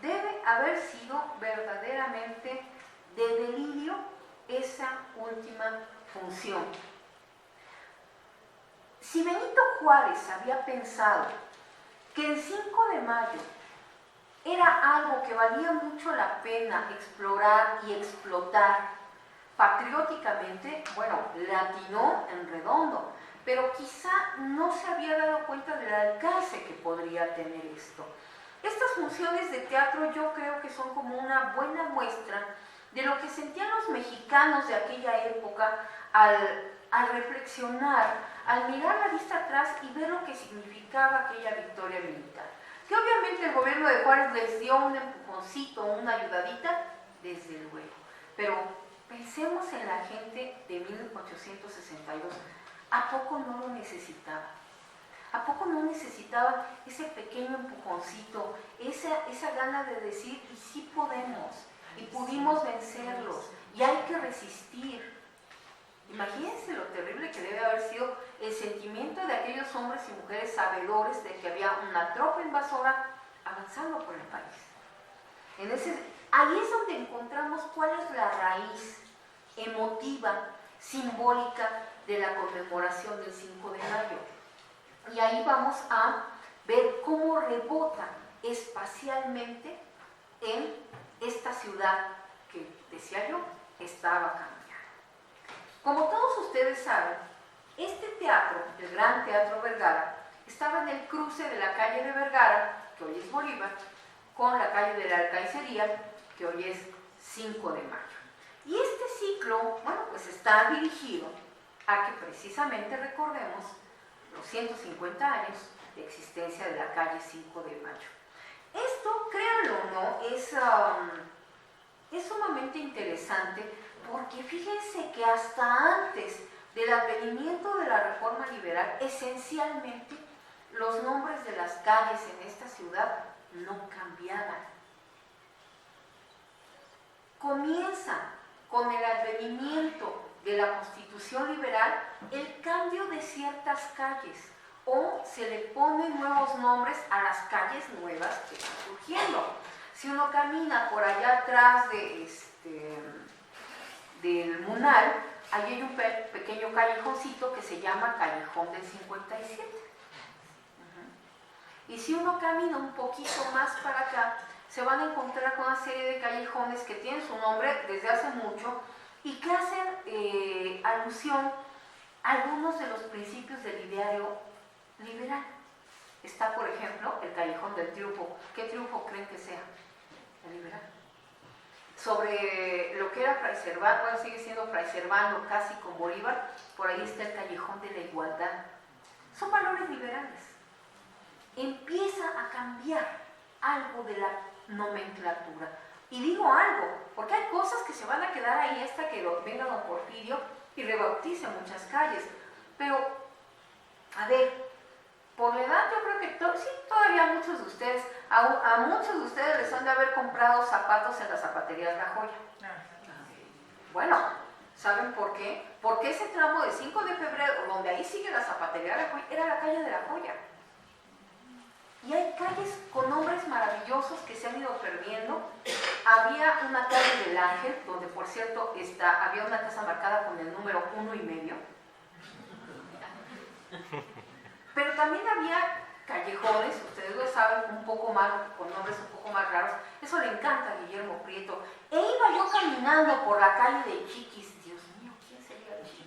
Debe haber sido verdaderamente de delirio esa última función. Si Benito Juárez había pensado que el 5 de mayo era algo que valía mucho la pena explorar y explotar patrióticamente, bueno, le atinó en redondo, pero quizá no se había dado cuenta del alcance que podría tener esto. Estas funciones de teatro yo creo que son como una buena muestra de lo que sentían los mexicanos de aquella época al reflexionar, al mirar la vista atrás y ver lo que significaba aquella victoria militar. Que obviamente el gobierno de Juárez les dio un empujoncito, una ayudadita, desde luego. Pero pensemos en la gente de 1862. ¿A poco no lo necesitaba? ¿A poco no necesitaban ese pequeño empujoncito, esa gana de decir, y sí podemos, y pudimos vencerlos, y hay que resistir? Imagínense lo terrible que debe haber sido el sentimiento de aquellos hombres y mujeres sabedores de que había una tropa invasora avanzando por el país. Ahí es donde encontramos cuál es la raíz emotiva, simbólica de la conmemoración del 5 de mayo. Y ahí vamos a ver cómo rebota espacialmente en esta ciudad que, decía yo, estaba cambiando. Como todos ustedes saben, este teatro, el Gran Teatro Vergara, estaba en el cruce de la calle de Vergara, que hoy es Bolívar, con la calle de la Alcaicería, que hoy es 5 de mayo. Y este ciclo, bueno, pues está dirigido a que precisamente recordemos los 150 años de existencia de la calle 5 de mayo. Esto, créanlo o no, es sumamente interesante porque fíjense que hasta antes del advenimiento de la reforma liberal, esencialmente los nombres de las calles en esta ciudad no cambiaban. Comienza con el advenimiento de la Constitución liberal el cambio de ciertas calles o se le ponen nuevos nombres a las calles nuevas que están surgiendo. Si uno camina por allá atrás del Munal, ahí hay un pequeño callejoncito que se llama Callejón del 57. Y si uno camina un poquito más para acá, se van a encontrar con una serie de callejones que tienen su nombre desde hace mucho y que hacen alusión a algunos de los principios del ideario liberal. Está, por ejemplo, el Callejón del Triunfo. ¿Qué triunfo creen que sea? El liberal. Sobre lo que era Fray Servando, bueno, sigue siendo Fray Servando casi con Bolívar, por ahí está el Callejón de la Igualdad. Son valores liberales. Empieza a cambiar algo de la nomenclatura. Y digo algo, porque hay cosas que se van a quedar ahí hasta que venga don Porfirio y rebautice muchas calles. Pero, a ver, por la edad yo creo que sí, todavía muchos de ustedes, a muchos de ustedes les han de haber comprado zapatos en las zapaterías La Joya. Bueno, ¿saben por qué? Porque ese tramo de 5 de febrero, donde ahí sigue la zapatería La Joya, era la calle de La Joya. Y hay calles con nombres maravillosos que se han ido perdiendo. Había una calle del Ángel, donde por cierto había una casa marcada con el número 1,5. Pero también había callejones, ustedes lo saben, un poco más, con nombres un poco más raros. Eso le encanta a Guillermo Prieto. E iba yo caminando por la calle de Chiquis. Dios mío, ¿quién sería Chiquis?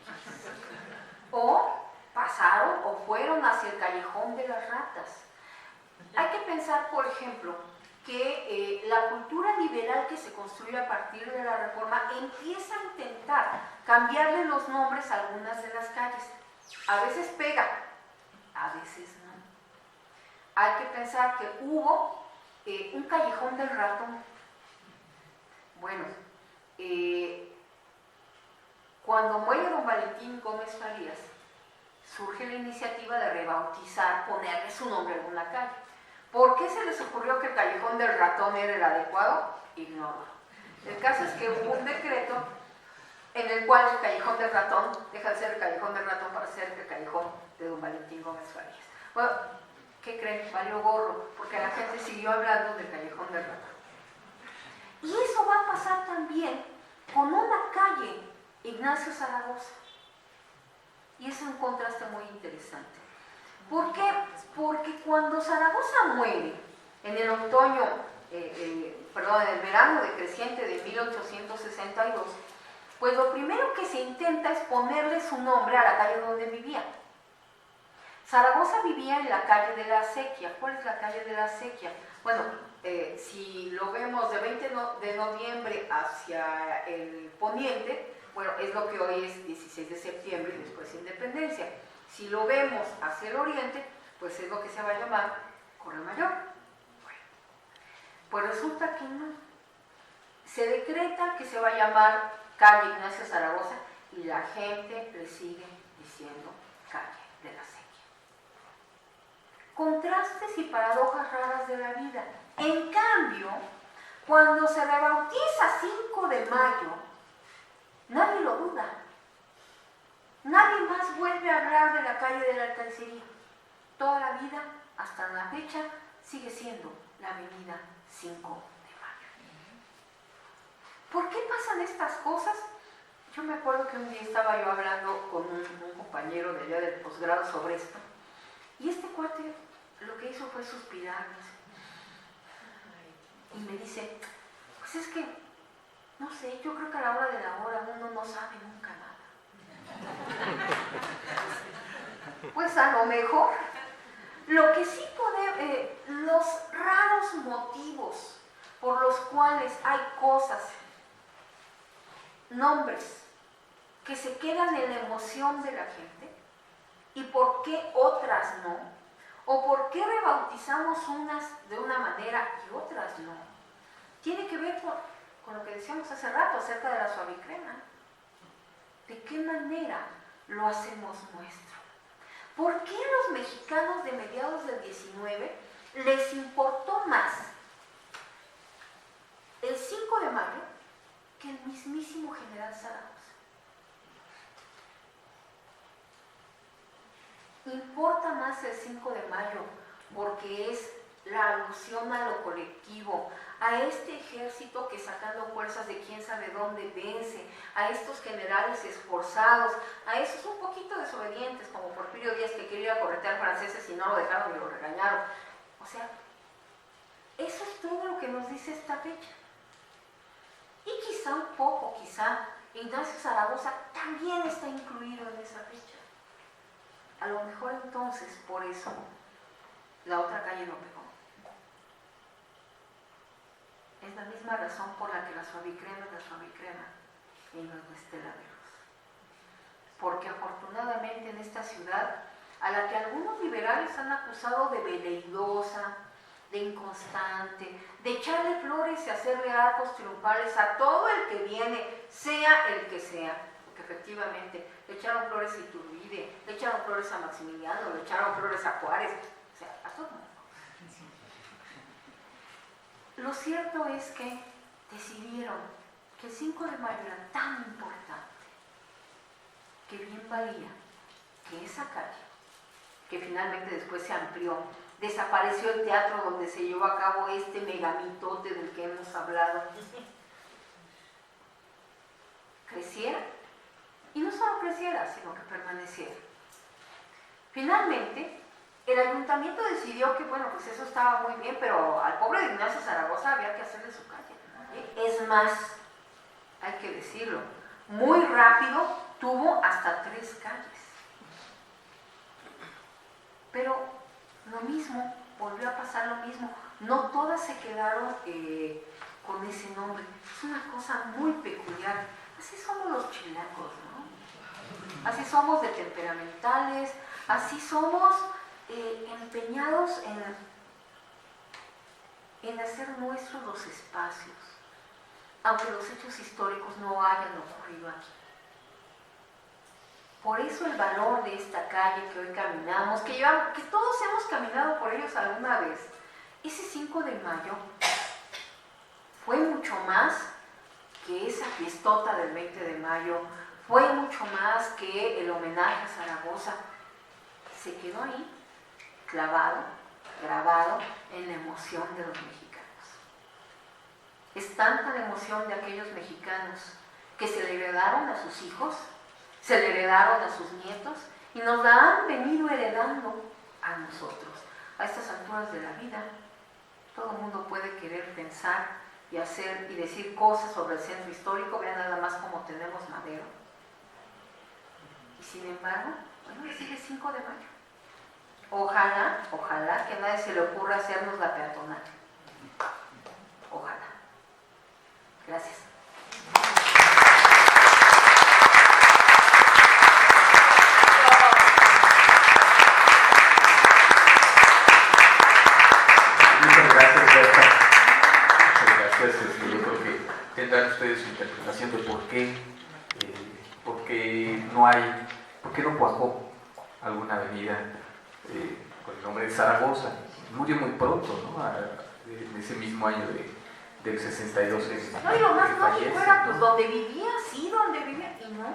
O pasaron o fueron hacia el Callejón de las Ratas. Hay que pensar, por ejemplo, que la cultura liberal que se construye a partir de la Reforma empieza a intentar cambiarle los nombres a algunas de las calles. A veces pega, a veces no. Hay que pensar que hubo un Callejón del Ratón. Bueno, cuando muere don Valentín Gómez Farías, surge la iniciativa de rebautizar, ponerle su nombre a alguna calle. ¿Por qué se les ocurrió que el Callejón del Ratón era el adecuado? Ignoro. El caso es que hubo un decreto en el cual el Callejón del Ratón deja de ser el Callejón del Ratón para ser el Callejón de don Valentín Gómez Farías. Bueno, ¿qué creen? Valió gorro, porque la gente siguió hablando del Callejón del Ratón. Y eso va a pasar también con una calle, Ignacio Zaragoza. Y es un contraste muy interesante. ¿Por qué? Porque Porque cuando Zaragoza muere, en el otoño, en el verano decreciente de 1862, pues lo primero que se intenta es ponerle su nombre a la calle donde vivía. Zaragoza vivía en la calle de la Acequia. ¿Cuál es la calle de la Acequia? Bueno, si lo vemos de 20 de noviembre hacia el poniente, bueno, es lo que hoy es 16 de septiembre y después Independencia. Si lo vemos hacia el oriente, pues es lo que se va a llamar Correo Mayor. Bueno, pues resulta que no. Se decreta que se va a llamar calle Ignacio Zaragoza y la gente le sigue diciendo calle de la Acequia. Contrastes y paradojas raras de la vida. En cambio, cuando se rebautiza 5 de mayo, nadie lo duda. Nadie más vuelve a hablar de la calle de la Alcancería. Toda la vida, hasta la fecha, sigue siendo la avenida 5 de mayo. ¿Por qué pasan estas cosas? Yo me acuerdo que un día estaba yo hablando con un compañero de allá del posgrado sobre esto, y este cuate lo que hizo fue suspirar y me dice, pues es que, no sé, yo creo que a la hora de la hora uno no sabe nunca nada. Pues a lo mejor, lo que sí podemos, los raros motivos por los cuales hay cosas, nombres, que se quedan en la emoción de la gente, y por qué otras no, o por qué rebautizamos unas de una manera y otras no, tiene que ver con lo que decíamos hace rato acerca de la suavicrema. ¿De qué manera lo hacemos nuestro? ¿Por qué a los mexicanos de mediados del 19 les importó más el 5 de mayo que el mismísimo general Zaragoza? Importa más el 5 de mayo porque es la alusión a lo colectivo, a este ejército que sacando fuerzas de quién sabe dónde vence, a estos generales esforzados, a esos un poquito desobedientes como Porfirio Díaz que quería corretear franceses y no lo dejaron y lo regañaron. O sea, eso es todo lo que nos dice esta fecha. Y quizá un poco, Ignacio Zaragoza también está incluido en esa fecha. A lo mejor entonces, por eso, la otra calle no pegó. Es la misma razón por la que la suavicrema es la suavicrema y no es la Estela de Luz. Porque afortunadamente en esta ciudad, a la que algunos liberales han acusado de veleidosa, de inconstante, de echarle flores y hacerle arcos triunfales a todo el que viene, sea el que sea, porque efectivamente le echaron flores a Iturbide, le echaron flores a Maximiliano, le echaron flores a Juárez, o sea, a todo el mundo. Lo cierto es que decidieron que el 5 de mayo era tan importante que bien valía que esa calle, que finalmente después se amplió, desapareció el teatro donde se llevó a cabo este megamitote del que hemos hablado, creciera, y no solo creciera, sino que permaneciera. Finalmente, el ayuntamiento decidió que, bueno, pues eso estaba muy bien, pero al pobre de Ignacio Zaragoza había que hacerle su calle. Es más, hay que decirlo, muy rápido tuvo hasta 3 calles. Pero lo mismo, volvió a pasar lo mismo. No todas se quedaron con ese nombre. Es una cosa muy peculiar. Así somos los chilangos, ¿no? Así somos de temperamentales, así somos empeñados en hacer nuestros los espacios, aunque los hechos históricos no hayan ocurrido aquí. Por eso el valor de esta calle que hoy caminamos, que todos hemos caminado por ellos alguna vez, ese 5 de mayo fue mucho más que esa fiestota del 20 de mayo, fue mucho más que el homenaje a Zaragoza. Se quedó ahí, clavado, grabado en la emoción de los mexicanos. Es tanta la emoción de aquellos mexicanos que se le heredaron a sus hijos, se le heredaron a sus nietos y nos la han venido heredando a nosotros. a estas alturas de la vida, todo el mundo puede querer pensar y hacer y decir cosas sobre el centro histórico. Vean nada más cómo tenemos Madero. Y sin embargo, bueno, sigue 5 de mayo. Ojalá que a nadie se le ocurra hacernos la peatonal. Ojalá. Gracias. Muchas gracias, Berta. Muchas gracias. Yo creo que tendrán ustedes su interpretación de por qué no cuajó alguna avenida con el nombre de Zaragoza. Murió muy pronto, ¿no? En ese mismo año del 62. No, y lo más fallece, lógico era pues ¿no? donde vivía, sí, donde vivía, y no.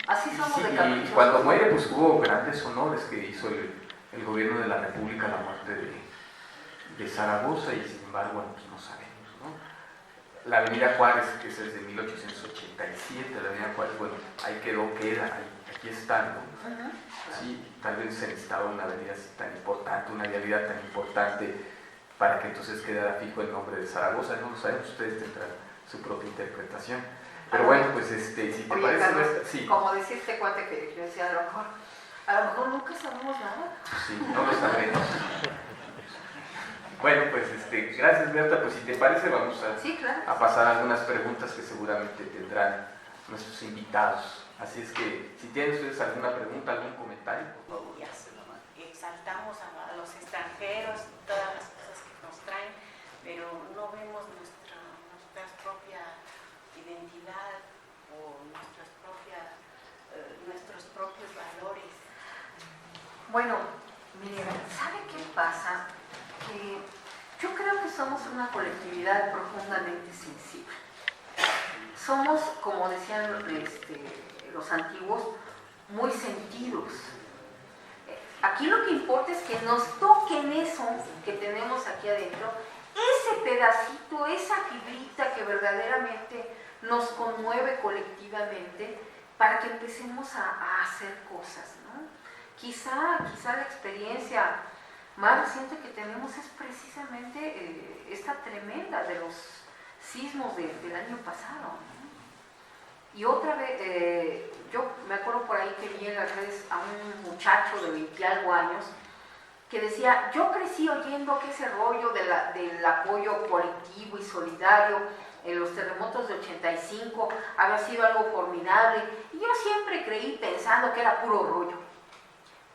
Así somos de Y caprichosos. cuando muere, pues hubo grandes honores que hizo el gobierno de la República a la muerte de Zaragoza, y sin embargo, bueno, pues no sabemos, ¿no? La avenida Juárez, que es desde 1887, la avenida Juárez, bueno, ahí queda, aquí está, ¿no? Sí, tal vez se necesitaba una avenida así tan importante, una vialidad tan importante, para que entonces quedara fijo el nombre de Zaragoza. No lo sabemos, ustedes tendrán su propia interpretación. Pero bueno, pues si te Oye, parece, Carlos, sí. como decía este cuate que yo decía, a lo mejor nunca sabemos nada. Sí, no lo sabremos. Bueno, pues gracias, Berta. Pues si te parece, vamos Sí, claro. a pasar algunas preguntas que seguramente tendrán nuestros invitados. Así es que si tienen ustedes alguna pregunta, algún comentario, por favor. Exaltamos a los extranjeros, todas las cosas que nos traen, pero no vemos nuestra propia identidad o nuestros propios valores. Bueno, miren, ¿sabe qué pasa? Que yo creo que somos una colectividad profundamente sensible. Somos, como decían los antiguos, muy sentidos. Aquí lo que importa es que nos toquen eso que tenemos aquí adentro, ese pedacito, esa fibrita que verdaderamente nos conmueve colectivamente, para que empecemos a hacer cosas, ¿no? Quizá la experiencia más reciente que tenemos es precisamente esta tremenda de los sismos del año pasado, ¿no? Y otra vez, yo me acuerdo por ahí que vi en las redes a un muchacho de 20 y algo años que decía, yo crecí oyendo que ese rollo del apoyo colectivo y solidario en los terremotos de 85 había sido algo formidable, y yo siempre creí pensando que era puro rollo,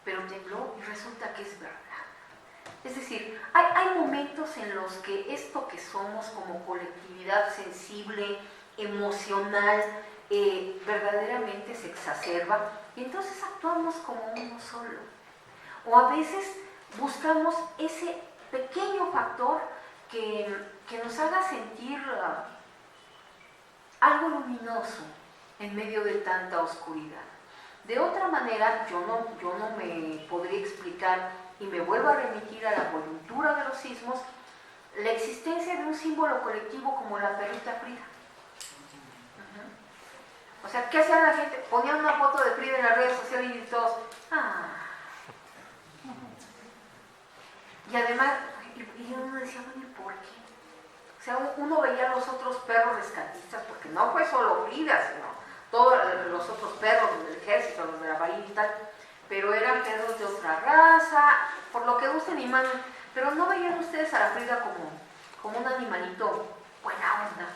pero tembló y resulta que es verdad. Es decir, hay momentos en los que esto que somos como colectividad sensible, emocional, verdaderamente se exacerba, y entonces actuamos como uno solo. O a veces buscamos ese pequeño factor que nos haga sentir algo luminoso en medio de tanta oscuridad. De otra manera, yo no me podría explicar, y me vuelvo a remitir a la coyuntura de los sismos, la existencia de un símbolo colectivo como la perrita Frida. O sea, ¿qué hacía la gente? Ponían una foto de Frida en las redes sociales y todos, Y además, y uno decía, bueno, ¿por qué? O sea, uno veía a los otros perros rescatistas, porque no fue solo Frida, sino todos los otros perros del ejército, los de la marina y tal, pero eran perros de otra raza, por lo que gusten y manden, pero no veían ustedes a la Frida como un animalito buena onda,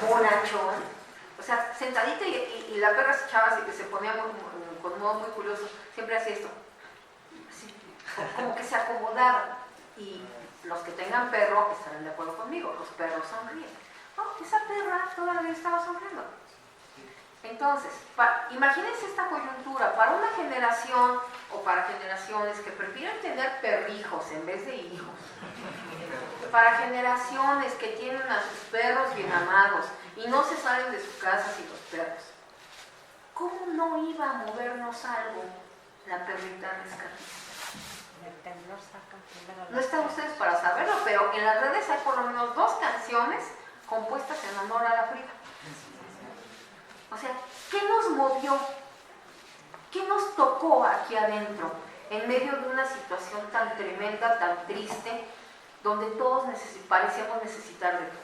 bonachón. O sea, sentadita y la perra se echaba así, que se ponía con un modo muy curioso, siempre hacía esto, así, como que se acomodaba. Y los que tengan perro estarán de acuerdo conmigo, los perros sonríen. No, esa perra todavía estaba sonriendo. Entonces, imagínense esta coyuntura para una generación o para generaciones que prefieren tener perrijos en vez de hijos, para generaciones que tienen a sus perros bien amados y no se salen de su casa sin los perros. ¿Cómo no iba a movernos algo la perrita rescatista? No están ustedes para saberlo, pero en las redes hay por lo menos 2 canciones compuestas en honor a la Frida. O sea, ¿qué nos movió? ¿Qué nos tocó aquí adentro? en medio de una situación tan tremenda, tan triste, donde todos parecíamos necesitar de todos.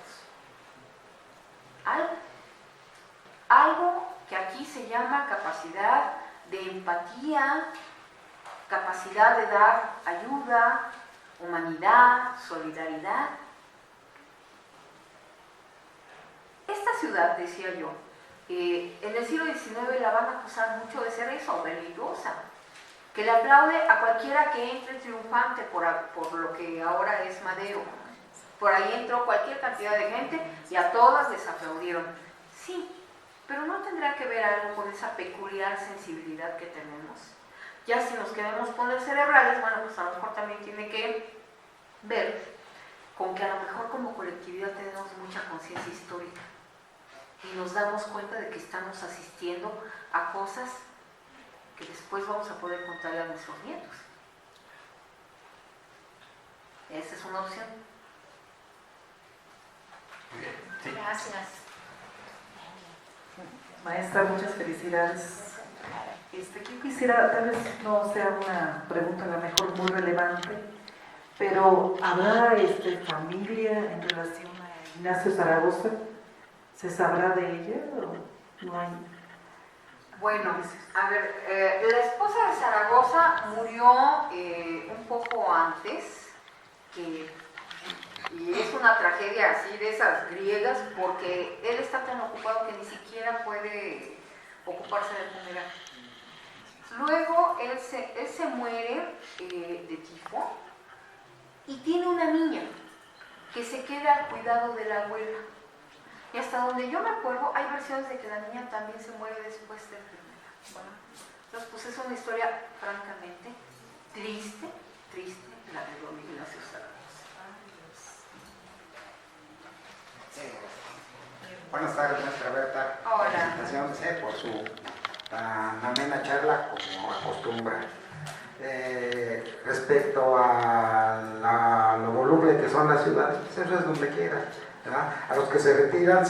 Algo que aquí se llama capacidad de empatía, capacidad de dar ayuda, humanidad, solidaridad. Esta ciudad, decía yo, en el siglo XIX la van a acusar mucho de ser eso, religiosa, que le aplaude a cualquiera que entre triunfante por lo que ahora es Madero. Por ahí entró cualquier cantidad de gente y a todas les aplaudieron. Sí, pero no tendrá que ver algo con esa peculiar sensibilidad que tenemos. Ya si nos queremos poner cerebrales, bueno, pues a lo mejor también tiene que ver con que a lo mejor como colectividad tenemos mucha conciencia histórica y nos damos cuenta de que estamos asistiendo a cosas que después vamos a poder contarle a nuestros nietos. Esa es una opción. Bien, sí. Gracias. Maestra, muchas felicidades. Yo quisiera, tal vez no sea una pregunta a lo mejor muy relevante, pero ¿habrá familia en relación a Ignacio Zaragoza? ¿Se sabrá de ella o no hay? Bueno, a ver, la esposa de Zaragoza murió un poco antes, y es una tragedia así de esas griegas, porque él está tan ocupado que ni siquiera puede ocuparse del funeral. Luego él se muere de tifo y tiene una niña que se queda al cuidado de la abuela. Y hasta donde yo me acuerdo, hay versiones de que la niña también se muere después del funeral. Bueno, entonces, pues es una historia francamente triste, la de don Ignacio Zaragoza. Buenas tardes, maestra Berta. Hola. Felicitaciones por su tan amena charla como acostumbra. Respecto a lo voluble que son las ciudades, pues eso es donde quiera, ¿verdad? A los que se retiran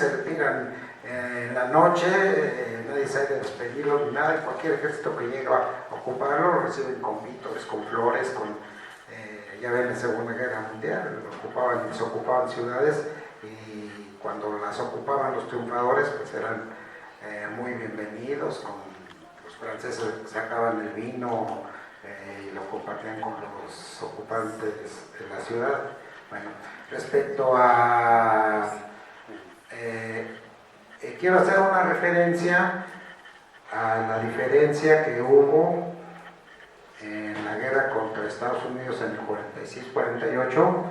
en la noche, nadie sabe despedirlos ni nada, y cualquier ejército que llega a ocuparlo lo reciben con vítores, con flores, ya ven, en la Segunda Guerra Mundial se ocupaban ciudades, y cuando las ocupaban los triunfadores pues eran muy bienvenidos. Los franceses sacaban el vino y lo compartían con los ocupantes de la ciudad. Bueno, respecto a quiero hacer una referencia a la diferencia que hubo en la guerra contra Estados Unidos en el 46-48,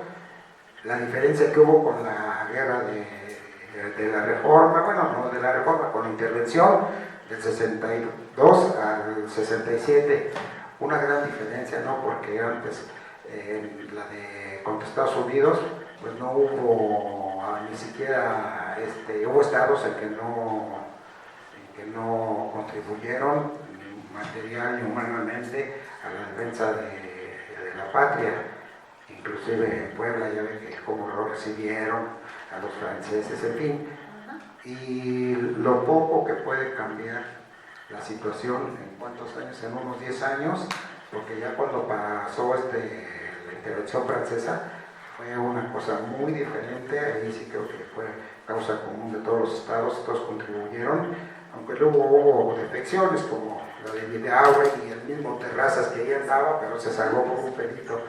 la diferencia que hubo con la guerra de la Reforma, bueno, no de la Reforma, con la intervención del 62 al 67, una gran diferencia, ¿no? Porque antes, la de contra Estados Unidos, pues no hubo ni siquiera, hubo estados en que no contribuyeron ni material ni humanamente a la defensa de la patria. Inclusive en Puebla ya ven que cómo lo recibieron a los franceses, en fin. Y lo poco que puede cambiar la situación, ¿en cuántos años? En unos 10 años, porque ya cuando pasó la intervención francesa fue una cosa muy diferente. Ahí sí creo que fue causa común de todos los estados, todos contribuyeron, aunque luego hubo defecciones como la de Videagua y el mismo Terrazas que ahí andaba, pero se salvó por un pelito.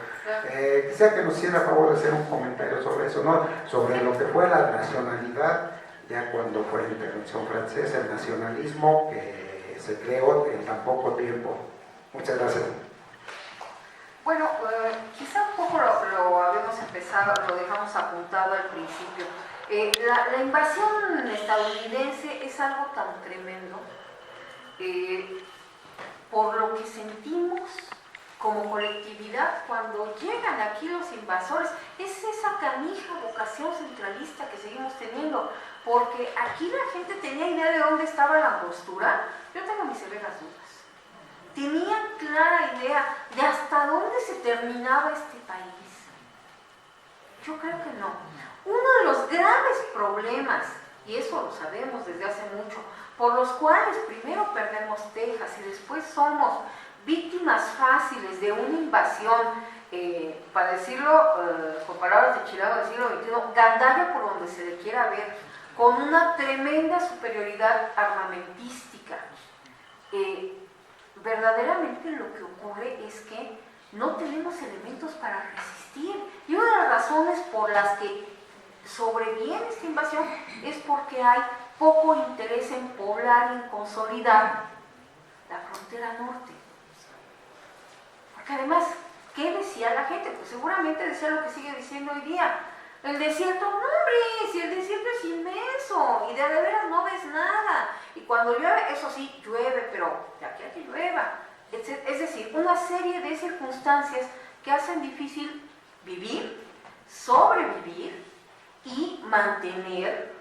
Quisiera que nos hiciera favor de hacer un comentario sobre eso, ¿no? Sobre lo que fue la nacionalidad, ya cuando fue la intervención francesa, el nacionalismo que se creó en tan poco tiempo. Muchas gracias. Bueno, quizá un poco lo habíamos empezado, lo dejamos apuntado al principio. La invasión estadounidense es algo tan tremendo por lo que sentimos como colectividad cuando llegan aquí los invasores. Es esa canija vocación centralista que seguimos teniendo, porque aquí la gente tenía idea de dónde estaba la angostura. Yo tengo mis severas dudas. Tenían clara idea de hasta dónde se terminaba este país. Yo creo que no. Uno de los graves problemas, y eso lo sabemos desde hace mucho, por los cuales primero perdemos Texas y después somos víctimas fáciles de una invasión, para decirlo con palabras de Chilago del siglo XXI, gandalla por donde se le quiera ver, con una tremenda superioridad armamentística. Verdaderamente lo que ocurre es que no tenemos elementos para resistir. Y una de las razones por las que sobreviene esta invasión es porque hay poco interés en poblar y en consolidar la frontera norte. Porque además, ¿qué decía la gente? Pues seguramente decía lo que sigue diciendo hoy día. El desierto, no hombre, si el desierto es inmenso y de veras no ves nada. Y cuando llueve, eso sí, llueve, pero de aquí a que llueva. Es decir, una serie de circunstancias que hacen difícil vivir, sobrevivir y mantener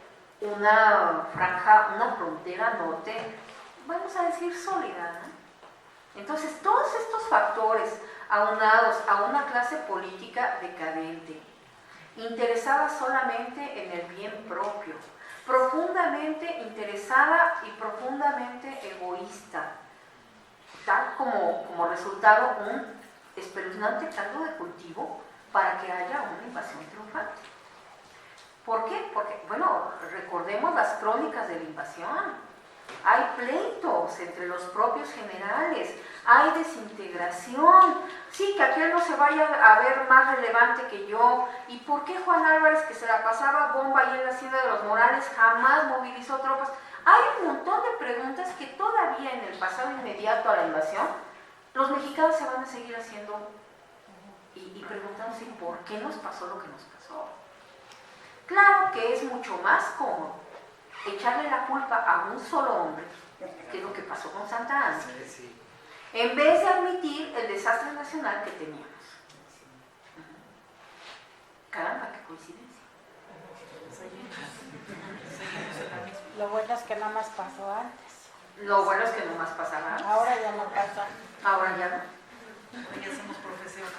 una franja, una frontera norte, vamos a decir, sólida, ¿no? Entonces, todos estos factores aunados a una clase política decadente, interesada solamente en el bien propio, profundamente interesada y profundamente egoísta, da como resultado un espeluznante caldo de cultivo para que haya una invasión triunfante. ¿Por qué? Porque, bueno, recordemos las crónicas de la invasión. Hay pleitos entre los propios generales, hay desintegración. Sí, que aquel no se vaya a ver más relevante que yo. ¿Y por qué Juan Álvarez, que se la pasaba bomba ahí en la hacienda de los Morales, jamás movilizó tropas? Hay un montón de preguntas que todavía en el pasado inmediato a la invasión, los mexicanos se van a seguir haciendo y preguntándose por qué nos pasó lo que nos pasó. Claro que es mucho más cómodo echarle la culpa a un solo hombre, que es lo que pasó con Santa Anna, en vez de admitir el desastre nacional que teníamos. Caramba, qué coincidencia. Lo bueno es que nada más pasó antes. Lo bueno es que no más pasaba antes. Ahora ya no pasa. Ahora ya no. Ya somos profesionales.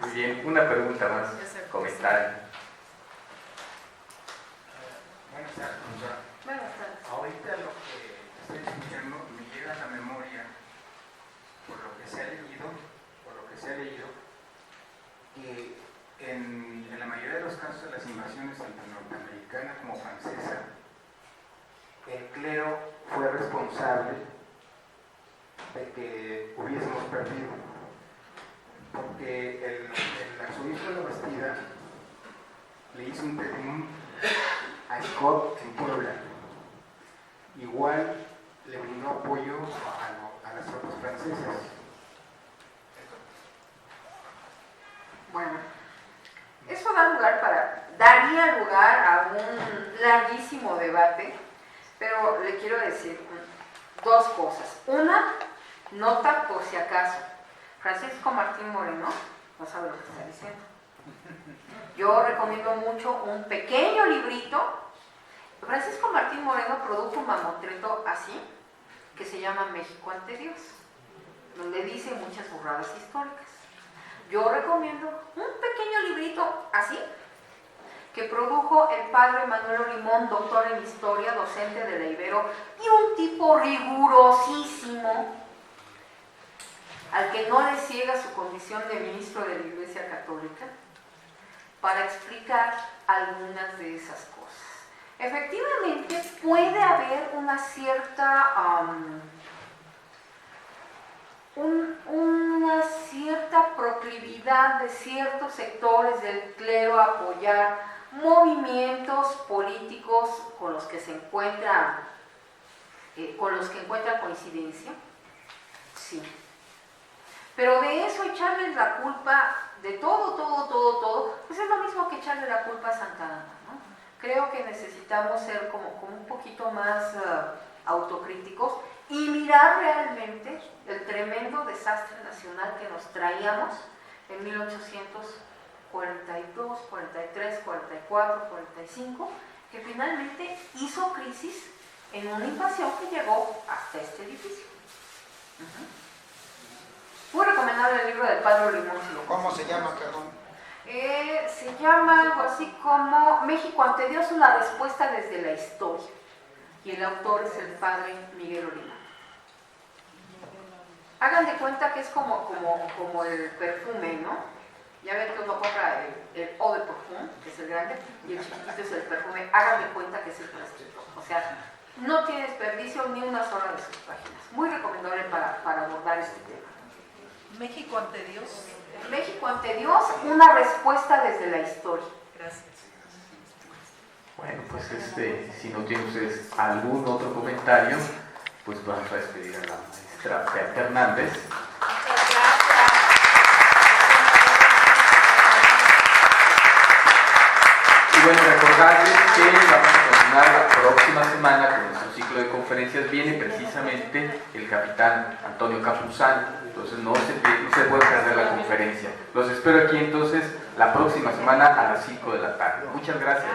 Muy bien, una pregunta más, comentario. Buenas tardes, doctora. Buenas tardes. Ahorita lo que estoy escuchando me llega a la memoria, por lo que se ha leído, que en la mayoría de los casos de las invasiones, tanto norteamericana como francesa, el clero fue responsable de que hubiésemos perdido, porque el arzobispo de la Bastida le hizo un testimón a Scott en Puebla. Igual le brindó apoyo a las tropas francesas. Bueno, eso daría lugar a un larguísimo debate, pero le quiero decir dos cosas. Una, nota por si acaso. Francisco Martín Moreno no sabe lo que está diciendo. Yo recomiendo mucho un pequeño librito. Francisco Martín Moreno produjo un mamotreto así, que se llama México ante Dios, donde dice muchas burradas históricas. Yo recomiendo un pequeño librito así, que produjo el padre Manuel Olimón, doctor en historia, docente de la Ibero, y un tipo rigurosísimo, al que no le ciega su condición de ministro de la Iglesia Católica, para explicar algunas de esas cosas. Efectivamente, puede haber una cierta proclividad de ciertos sectores del clero a apoyar movimientos políticos con los que encuentran coincidencia, sí. Pero de eso echarles la culpa de todo, pues es lo mismo que echarle la culpa a Santa Anna, ¿no? Creo que necesitamos ser como un poquito más autocríticos y mirar realmente el tremendo desastre nacional que nos traíamos en 1842, 43, 44, 45, que finalmente hizo crisis en una invasión que llegó hasta este edificio. Muy recomendable el libro del padre Olimón. ¿Cómo se llama, perdón? Se llama algo así como México ante Dios, una respuesta desde la historia. Y el autor es el padre Miguel Olimón. Hagan de cuenta que es como el perfume, ¿no? Ya ven que uno compra el eau de perfume, que es el grande, y el chiquitito es el perfume. Hagan de cuenta que es el frasquito. O sea, no tiene desperdicio ni una sola de sus páginas. Muy recomendable para abordar este tema. México ante Dios. México ante Dios, una respuesta desde la historia. Gracias. Bueno, pues si no tienen ustedes algún otro comentario, pues vamos a despedir a la maestra Beata Hernández. Muchas gracias. Y bueno, recordarles que vamos a continuar la próxima semana con nuestro ciclo de conferencias. Viene precisamente el capitán Antonio Campuzano, entonces no se puede perder la conferencia. Los espero aquí entonces la próxima semana a las 5 de la tarde. Muchas gracias.